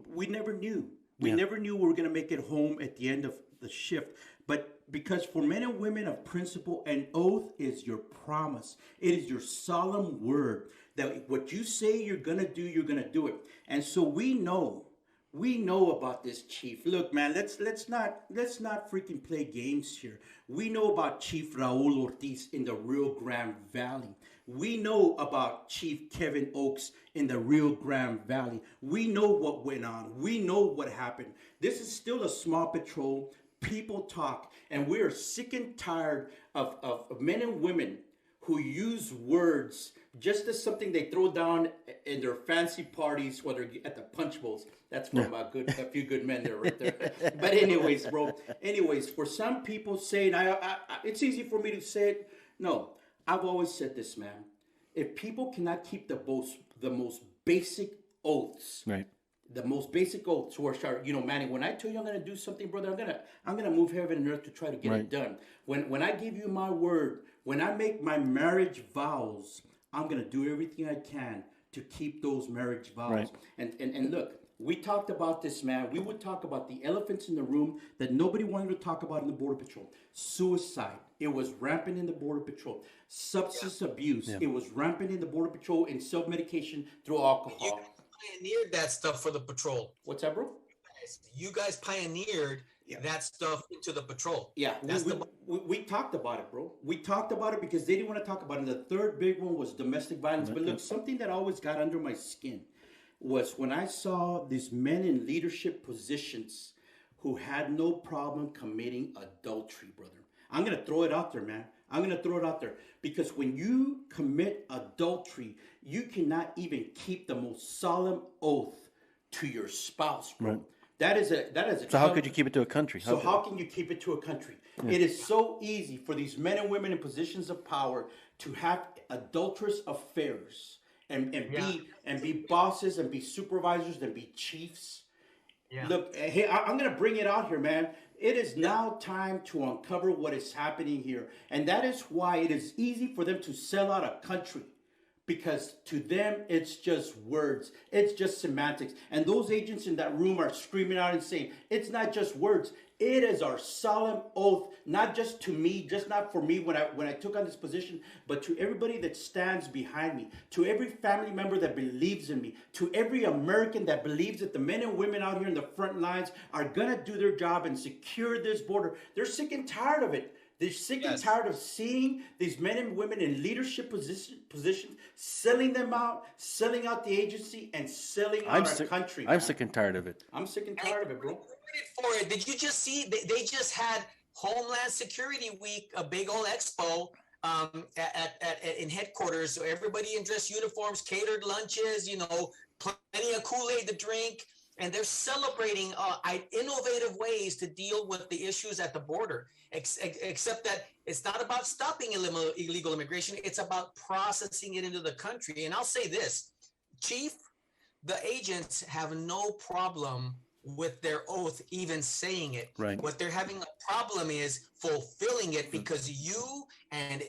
We never knew. We never knew we were going to make it home at the end of the shift. But because for men and women of principle, an oath is your promise. It is your solemn word that what you say you're going to do, you're going to do it. And so we know about this, Chief. Look, man, let's not freaking play games here. We know about Chief Raul Ortiz in the Rio Grande Valley. We know about Chief Kevin Oakes in the Rio Grande Valley. We know what went on. We know what happened. This is still a small patrol. People talk, and we are sick and tired of men and women who use words just as something they throw down in their fancy parties, whether at the punch bowls. That's from a few good men there, right there. But anyways, bro. Anyways, for some people saying, it's easy for me to say it. No, I've always said this, man. If people cannot keep the most basic oaths, Right. the most basic oaths, who are sharp, Manny, when I tell you I'm gonna do something, brother, I'm gonna move heaven and earth to try to get it done. When I give you my word, when I make my marriage vows, I'm gonna do everything I can to keep those marriage vows. Right. And look, we talked about this, man. We would talk about the elephants in the room that nobody wanted to talk about in the Border Patrol. Suicide. It was rampant in the Border Patrol. Substance abuse. It was rampant in the Border Patrol, and self-medication through alcohol. pioneered that stuff for the patrol. What's that, bro? You guys pioneered that stuff into the patrol. Yeah, we talked about it, bro. We talked about it because they didn't want to talk about it. And the third big one was domestic violence. But look, something that always got under my skin was when I saw these men in leadership positions who had no problem committing adultery, brother. I'm going to throw it out there, man. I'm going to throw it out there. Because when you commit adultery, you cannot even keep the most solemn oath to your spouse, bro. Right. That is a. So how could you keep it to a country? How can you keep it to a country? Yeah. It is so easy for these men and women in positions of power to have adulterous affairs and be bosses and be supervisors and be chiefs. Yeah. Look, hey, I'm going to bring it out here, man. It is now time to uncover what is happening here. And that is why it is easy for them to sell out a country. Because to them, it's just words. It's just semantics. And those agents in that room are screaming out and saying, it's not just words. It is our solemn oath, not just to me, just not for me when I took on this position, but to everybody that stands behind me, to every family member that believes in me, to every American that believes that the men and women out here in the front lines are going to do their job and secure this border. They're sick and tired of it. They're sick and tired of seeing these men and women in leadership positions, selling them out, selling out the agency, and selling out our country. I'm sick and tired of it. I'm sick and tired of it, bro. For it. Did you just see? They just had Homeland Security Week, a big old expo in headquarters. So everybody in dress uniforms, catered lunches, plenty of Kool-Aid to drink. And they're celebrating innovative ways to deal with the issues at the border, except that it's not about stopping illegal immigration. It's about processing it into the country. And I'll say this, Chief, the agents have no problem with their oath even saying it. Right. What they're having a problem is fulfilling it, because you and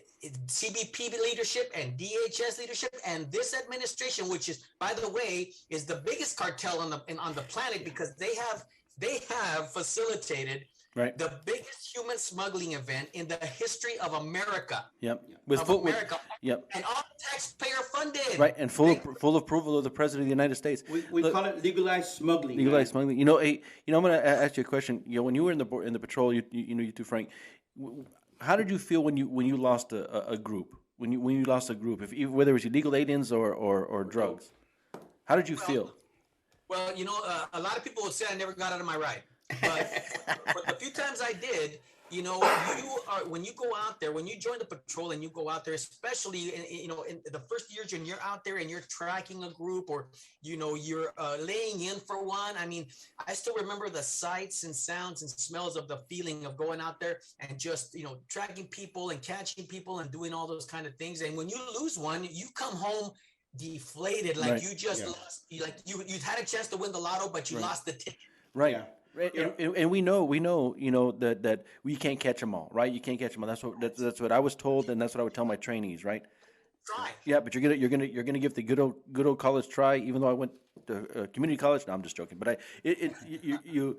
CBP leadership and DHS leadership and this administration, which is, by the way, is the biggest cartel on the planet, because they have facilitated the biggest human smuggling event in the history of America. Yep. And all taxpayer funded. Right, and full approval of the President of the United States. We call it legalized smuggling. Legalized smuggling. I'm going to ask you a question. When you were in the patrol, you two, Frank, how did you feel when you lost a group? when you lost a group, whether it was illegal aliens or drugs? How did you feel? Well, a lot of people would say I never got out of my ride, but the few times I did, when you go out there, when you join the patrol and you go out there, especially in the first years when you're out there and you're tracking a group or you're laying in for one. I mean, I still remember the sights and sounds and smells of the feeling of going out there and just tracking people and catching people and doing all those kind of things. And when you lose one, you come home deflated, like you just lost, like you had a chance to win the lotto, but you lost the ticket. Right. Yeah. Right. And we know, that we can't catch them all, right? You can't catch them all. That's what I was told, and that's what I would tell my trainees, right? Try. Yeah, but you're gonna give the good old college try. Even though I went to community college, no, I'm just joking. But you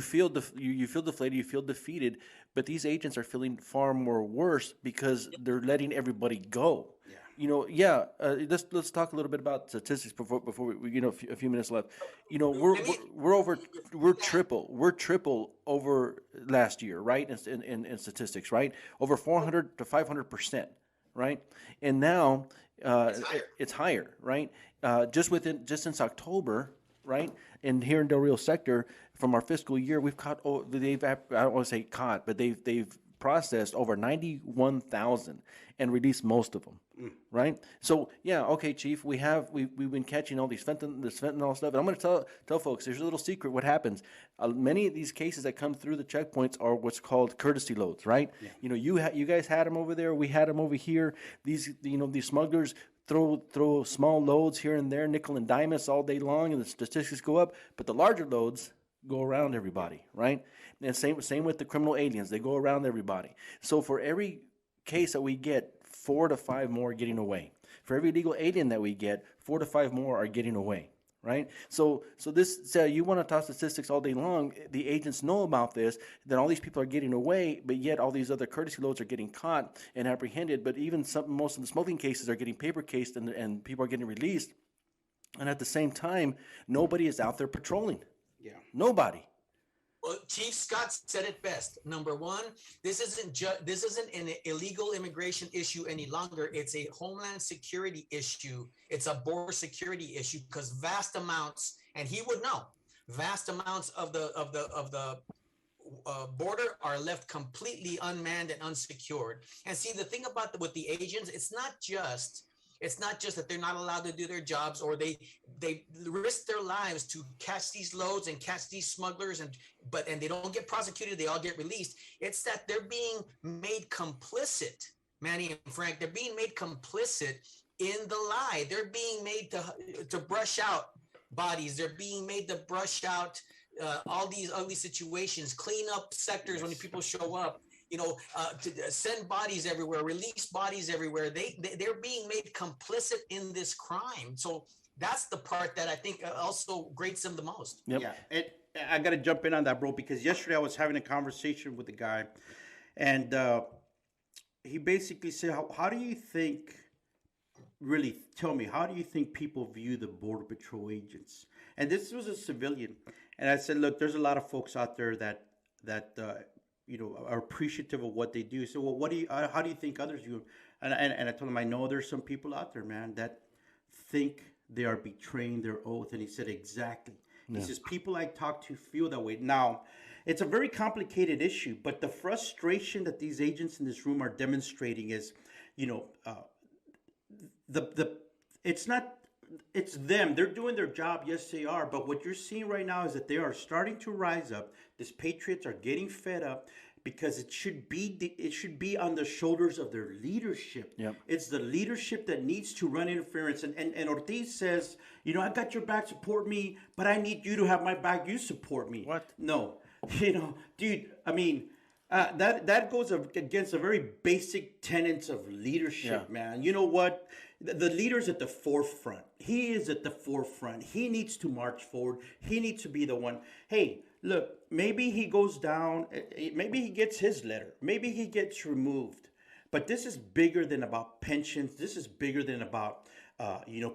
feel deflated, you feel defeated. But these agents are feeling far more worse because they're letting everybody go. Yeah. Let's talk a little bit about statistics before we a few minutes left. We're triple over last year, right? In statistics, right? Over 400 to 500%, right? And now it's higher, right? Just since October, right? And here in Del Rio sector, from our fiscal year, we've caught. I don't want to say caught, but they've processed over 91,000 and released most of them, right? So yeah, okay, Chief, we've been catching all these fentanyl stuff, and I'm going to tell folks there's a little secret. What happens? Many of these cases that come through the checkpoints are what's called courtesy loads, right? Yeah. You guys had them over there, we had them over here. These smugglers throw small loads here and there, nickel and dime us all day long, and the statistics go up. But the larger loads go around everybody, right? And same with the criminal aliens. They go around everybody. So for every case that we get, 4 to 5 more are getting away. For every illegal alien that we get, 4 to 5 more are getting away, right? So you want to talk statistics all day long. The agents know about this, that all these people are getting away, but yet all these other courtesy loads are getting caught and apprehended. But even most of the smuggling cases are getting paper cased and people are getting released. And at the same time, nobody is out there patrolling. Yeah. Nobody. Well, Chief Scott said it best. Number one, this isn't an illegal immigration issue any longer. It's a homeland security issue. It's a border security issue because vast amounts, and he would know, vast amounts of the border are left completely unmanned and unsecured. And see, the thing about with the agents, it's not just that they're not allowed to do their jobs or they risk their lives to catch these loads and catch these smugglers and they don't get prosecuted, they all get released. It's that they're being made complicit, Manny and Frank, they're being made complicit in the lie. They're being made to brush out bodies. They're being made to brush out all these ugly situations, clean up sectors when people show up. To send bodies everywhere, release bodies everywhere. They're being made complicit in this crime. So that's the part that I think also grates them the most. Yep. Yeah, I got to jump in on that, bro, because yesterday I was having a conversation with a guy, and he basically said, how do you think, really tell me, how do you think people view the Border Patrol agents? And this was a civilian. And I said, look, there's a lot of folks out there that are appreciative of what they do. So, well, how do you think others view them? And I told him, I know there's some people out there, man, that think they are betraying their oath. And he said, exactly. Yeah. He says, people I talk to feel that way. Now, it's a very complicated issue, but the frustration that these agents in this room are demonstrating is, it's them. They're doing their job. Yes, they are. But what you're seeing right now is that they are starting to rise up. These patriots are getting fed up because it should be on the shoulders of their leadership. Yep. It's the leadership that needs to run interference. And Ortiz says, I got your back, support me, but I need you to have my back. You support me. What? No, dude. I mean. That goes against the very basic tenets of leadership, man. You know what? The leader's at the forefront. He is at the forefront. He needs to march forward. He needs to be the one. Hey, look, maybe he goes down. Maybe he gets his letter. Maybe he gets removed. But this is bigger than about pensions. This is bigger than about,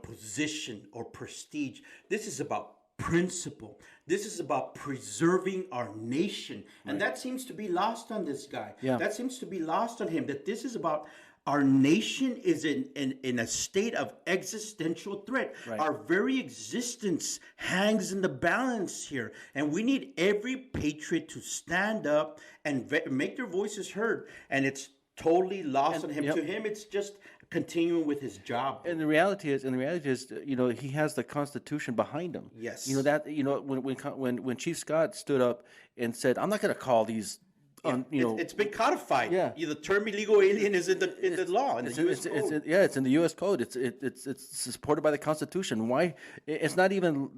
position or prestige. This is about principle. This is about preserving our nation. And that seems to be lost on this guy. Yeah. That seems to be lost on him, that this is about Our nation is in a state of existential threat. Right. Our very existence hangs in the balance here. And we need every patriot to stand up and make their voices heard. And it's totally lost on him. Yep. To him, it's just continuing with his job. And the reality is, he has the Constitution behind him. Yes. When Chief Scott stood up and said, "I'm not going to call these." It's been codified. Yeah. The term illegal alien is in the law in the U.S. code. It's in the U.S. code. It's supported by the Constitution. Why? It's not even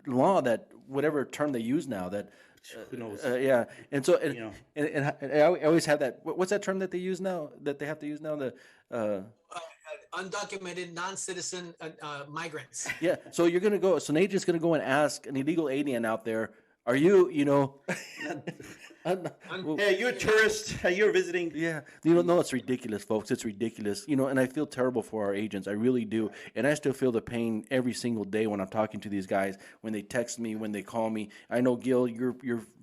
law that whatever term they use now that. Who knows? Yeah, and so and I always have that. What's that term that they use now? That they have to use now? Undocumented, non-citizen migrants. Yeah. So you're gonna go. So an agent's gonna go and ask an illegal alien out there, "Are you, Hey, you're a tourist. You're visiting. Yeah, no, it's ridiculous, folks. It's ridiculous, and I feel terrible for our agents. I really do, and I still feel the pain every single day when I'm talking to these guys, when they text me, when they call me. I know, Gil, you're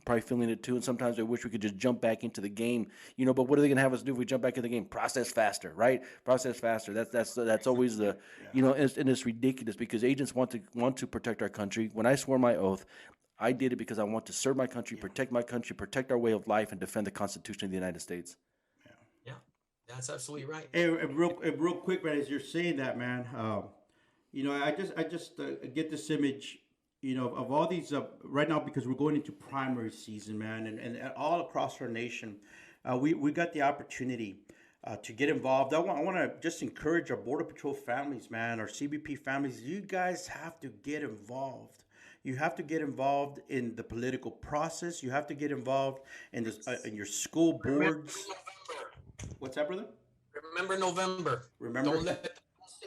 probably feeling it too, and sometimes I wish we could just jump back into the game, But what are they going to have us do if we jump back into the game? Process faster, right? Process faster. That's always the, and it's ridiculous because agents want to protect our country. When I swore my oath, I did it because I want to serve my country, protect our way of life, and defend the Constitution of the United States. Yeah, that's absolutely right. Hey, real quick, man, as you're saying that, man, I just get this image, of all these right now because we're going into primary season, man, and all across our nation, we got the opportunity to get involved. I want to just encourage our Border Patrol families, man, our CBP families. You guys have to get involved. You have to get involved in the political process. You have to get involved in your school boards. What's that, brother? Remember November. Don't let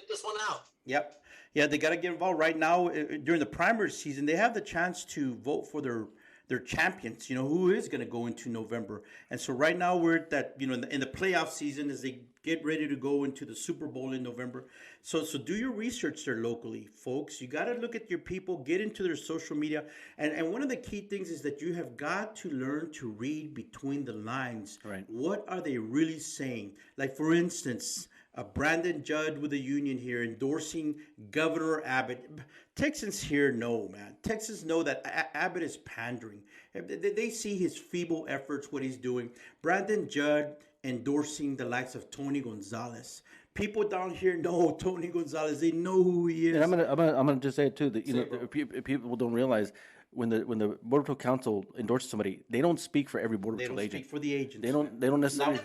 this one out. Yep. Yeah, they got to get involved right now during the primary season. They have the chance to vote for their champions, who is going to go into November. And so right now we're at that, in the playoff season as they get ready to go into the Super Bowl in November. So do your research there locally, folks. You got to look at your people, get into their social media. And one of the key things is that you have got to learn to read between the lines. Right. What are they really saying? Like, for instance, Brandon Judd with the union here endorsing Governor Abbott. Texans here know, man. Texans know that Abbott is pandering. They see his feeble efforts, what he's doing. Brandon Judd endorsing the likes of Tony Gonzalez. People down here know Tony Gonzalez. They know who he is. And I'm gonna just say it too. That people don't realize when the Border Patrol Council endorses somebody, they don't speak for every Border Patrol agent. They don't speak for the agents. They don't necessarily.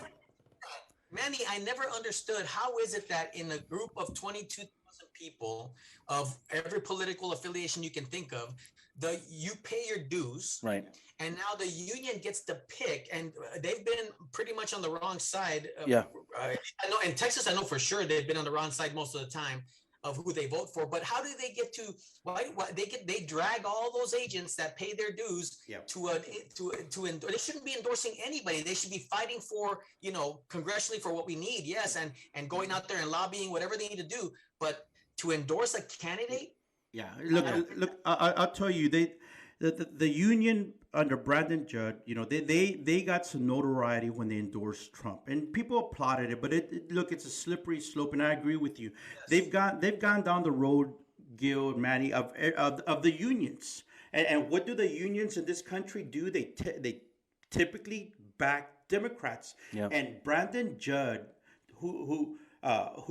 Manny, I never understood how is it that in a group of 22,000 people of every political affiliation you can think of, you pay your dues, right? And now the union gets to pick, and they've been pretty much on the wrong side. I know in Texas, I know for sure they've been on the wrong side most of the time of who they vote for. But how do they get to? Why they drag all those agents that pay their dues to they shouldn't be endorsing anybody. They should be fighting for congressionally for what we need. Yes, and going out there and lobbying whatever they need to do. But to endorse a candidate. Yeah, look. I'll tell you, the union under Brandon Judd, they got some notoriety when they endorsed Trump, and people applauded it. But it's a slippery slope, and I agree with you. Yes. They've gone down the road, Gil and Manny, of the unions, and what do the unions in this country do? They typically back Democrats, and Brandon Judd, who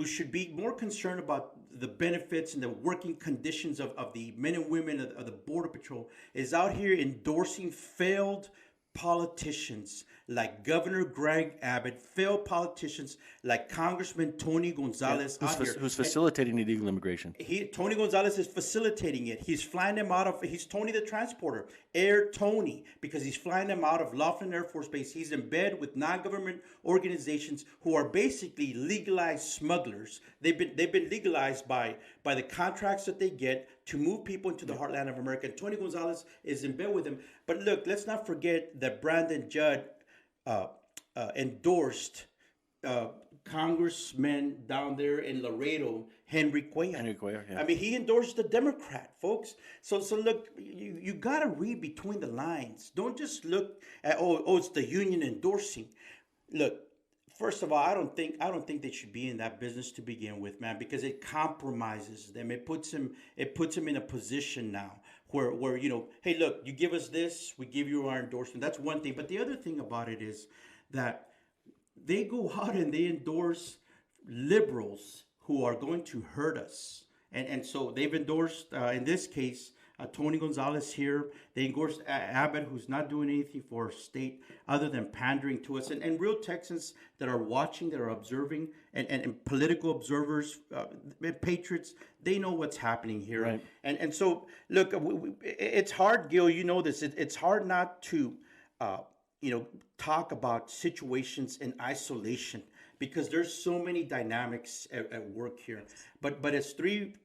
should be more concerned about the benefits and the working conditions of the men and women of the Border Patrol, is out here endorsing failed politicians like Governor Greg Abbott, failed politicians like Congressman Tony Gonzalez, who's facilitating illegal immigration. Tony Gonzalez is facilitating it. He's flying them out of. He's Tony the Transporter, Air Tony, because he's flying them out of Laughlin Air Force Base. He's in bed with non-government organizations who are basically legalized smugglers. They've been legalized by the contracts that they get to move people into the heartland of America. And Tony Gonzalez is in bed with them. But look, let's not forget that Brandon Judd endorsed Congressman down there in Laredo, Henry Cuellar. Yeah. I mean, he endorsed the Democrat, folks. So look, you got to read between the lines. Don't just look at, it's the union endorsing. Look, First of all, I don't think they should be in that business to begin with, man, because it compromises them. It puts them in a position now where hey, look, you give us this, we give you our endorsement. That's one thing. But the other thing about it is that they go out and they endorse liberals who are going to hurt us. And so they've endorsed, in this case, Tony Gonzalez here. They endorsed Abbott, who's not doing anything for our state other than pandering to us. And real Texans that are watching, that are observing, and political observers, patriots, they know what's happening here. Right. And so, look, it's hard, Gil, you know this. It's hard not to, talk about situations in isolation because there's so many dynamics at work here. But as three,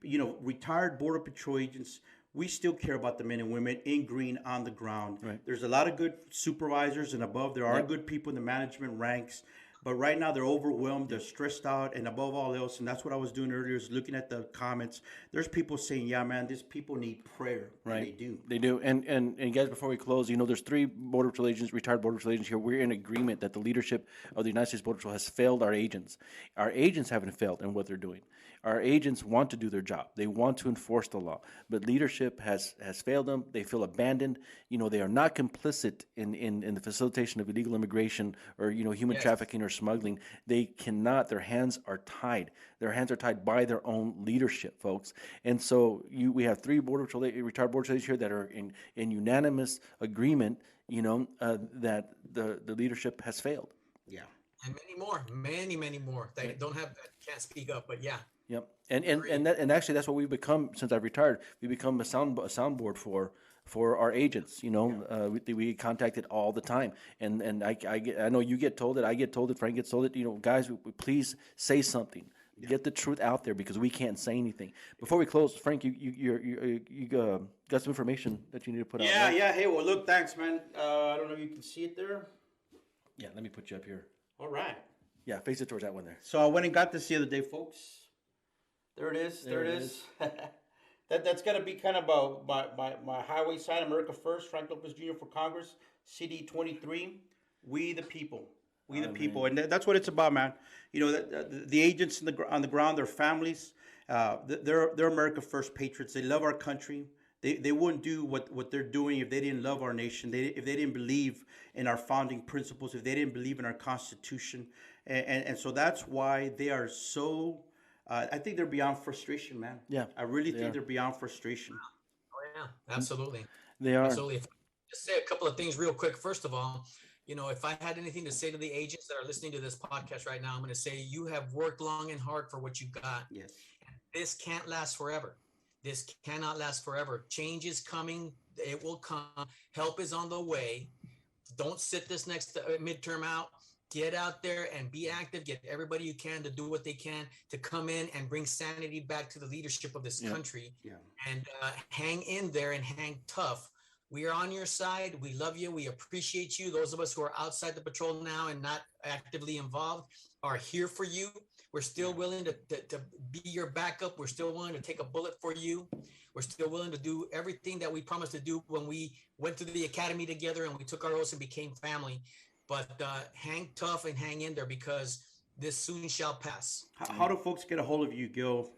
retired Border Patrol agents, we still care about the men and women in green on the ground. Right. There's a lot of good supervisors and above. There are good people in the management ranks. But right now they're overwhelmed, they're stressed out, and above all else, and that's what I was doing earlier, is looking at the comments. There's people saying, yeah, man, these people need prayer. Right. And they do. They do. And guys, before we close, there's three Border Patrol agents, retired Border Patrol agents here. We're in agreement that the leadership of the United States Border Patrol has failed our agents. Our agents haven't failed in what they're doing. Our agents want to do their job. They want to enforce the law. But leadership has failed them. They feel abandoned. They are not complicit in the facilitation of illegal immigration or, human trafficking or smuggling. They cannot. Their hands are tied. Their hands are tied by their own leadership, folks. And so we have three retired Border Patrol agents here that are in unanimous agreement, that the leadership has failed. Yeah. And many more that don't have that, can't speak up, but yeah. Yep, and actually that's what we've become since I've retired. We become a soundboard for our agents. We get contacted all the time, and I know you get told it, I get told it, Frank gets told it. Guys, please say something. Get the truth out there because we can't say anything. Before we close, Frank, you got some information that you need to put out. Right? Yeah. Hey, well, look, thanks, man. I don't know if you can see it there. Yeah, let me put you up here. All right. Yeah, face it towards that one there. So I went and got this the other day, folks. There it is. There it is. That's got to be kind of my highway sign. America First, Frank Lopez Jr. for Congress, CD 23. We the people. We the people. And that's what it's about, man. The agents on the ground, their families, they're America First patriots. They love our country. They wouldn't do what they're doing if they didn't love our nation, if they didn't believe in our founding principles, if they didn't believe in our Constitution. And so that's why they are so... I think they're beyond frustration, man. Yeah, I really think they're beyond frustration. Oh yeah, absolutely. They are. Absolutely. If I just say a couple of things real quick. First of all, if I had anything to say to the agents that are listening to this podcast right now, I'm going to say you have worked long and hard for what you got. Yes. This can't last forever. This cannot last forever. Change is coming. It will come. Help is on the way. Don't sit this next midterm out. Get out there and be active. Get everybody you can to do what they can to come in and bring sanity back to the leadership of this country. Yeah. And hang in there and hang tough. We are on your side. We love you. We appreciate you. Those of us who are outside the patrol now and not actively involved are here for you. We're still willing to be your backup. We're still willing to take a bullet for you. We're still willing to do everything that we promised to do when we went to the academy together and we took our oaths and became family. But hang tough and hang in there because this soon shall pass. How do folks get a hold of you, Gil?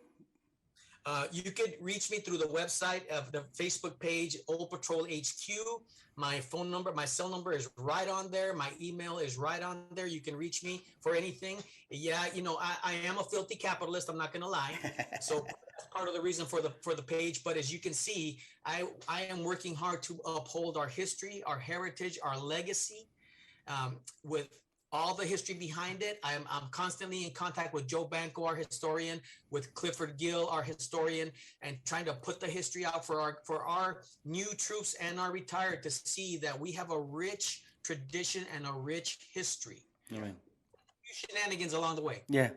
You could reach me through the website of the Facebook page, Old Patrol HQ. My phone number, my cell number is right on there. My email is right on there. You can reach me for anything. Yeah, I am a filthy capitalist. I'm not going to lie. So that's part of the reason for the page. But as you can see, I am working hard to uphold our history, our heritage, our legacy. With all the history behind it, I'm constantly in contact with Joe Banco, our historian, with Clifford Gill, our historian, and trying to put the history out for our new troops and our retired to see that we have a rich tradition and a rich history. All right. Shenanigans along the way. Yeah.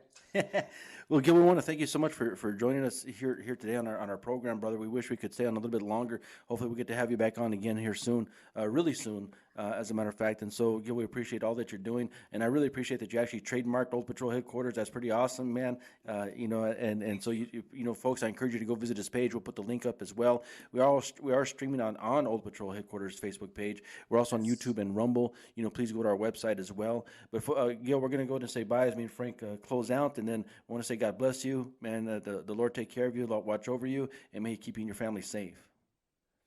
Well, Gil, we want to thank you so much for joining us here today on our program, brother. We wish we could stay on a little bit longer. Hopefully we get to have you back on again here soon, really soon. as a matter of fact. And so, Gil, we appreciate all that you're doing, and I really appreciate that you actually trademarked Old Patrol headquarters. That's pretty awesome, man. And so folks, I encourage you to go visit his page. We'll put the link up as well. We are streaming on Old Patrol headquarters Facebook page. We're also on YouTube and Rumble. Please go to our website as well. But Gil, we're going to go ahead and say bye as me and Frank close out, and then I want to say God bless you, man. The Lord take care of you, Lord watch over you, and may He keep you and your family safe.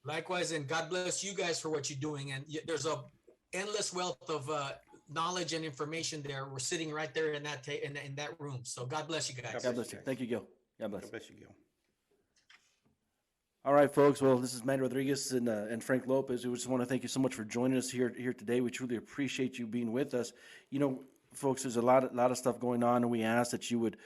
Likewise, and God bless you guys for what you're doing. And there's a endless wealth of knowledge and information there. We're sitting right there in that in that room. So God bless you guys. God bless you. Thank you, Gil. God bless. God bless you, Gil. All right, folks. Well, this is Manny Rodriguez and Frank Lopez. We just want to thank you so much for joining us here today. We truly appreciate you being with us. Folks, there's a lot of stuff going on, and we ask that you would,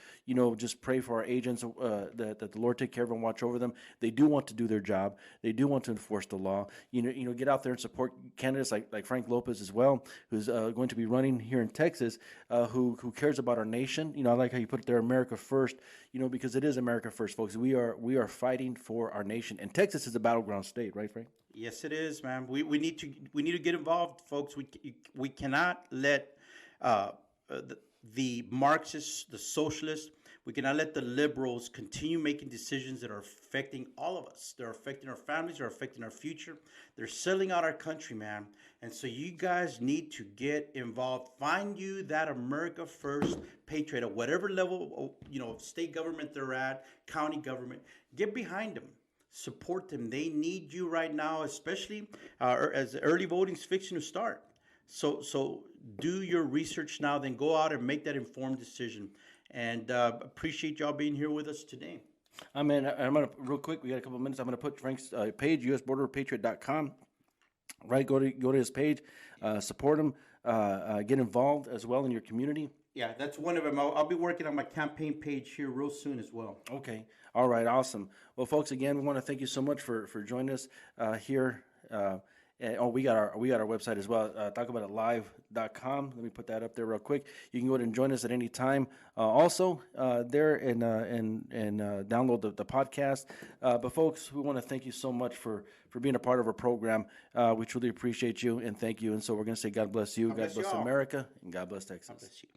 just pray for our agents, that the Lord take care of and watch over them. They do want to do their job. They do want to enforce the law. Get out there and support candidates like Frank Lopez as well, who's going to be running here in Texas, who cares about our nation. I like how you put it there, America first. Because it is America first, folks. We are fighting for our nation, and Texas is a battleground state, right, Frank? Yes, it is, man. We need to get involved, folks. We cannot let the Marxists, the socialists, we cannot let the liberals continue making decisions that are affecting all of us. They're affecting our families. They're affecting our future. They're selling out our country, man. And so you guys need to get involved. Find you that America First patriot at whatever level, of state government they're at, county government. Get behind them. Support them. They need you right now, especially as the early voting's fixing to start. So do your research now, then go out and make that informed decision. And appreciate y'all being here with us today. I'm going to, real quick, we got a couple of minutes. I'm going to put Frank's page, usborderpatriot.com. Right, go to his page, support him, get involved as well in your community. Yeah, that's one of them. I'll be working on my campaign page here real soon as well. Okay. All right, awesome. Well, folks, again, we want to thank you so much for joining us here. We got our website as well, tacoboutlive.com. Let me put that up there real quick. You can go ahead and join us at any time. Also, there and download the podcast. But folks, we want to thank you so much for being a part of our program. We truly appreciate you and thank you. And so we're going to say God bless you, God bless America, and God bless Texas. God bless you.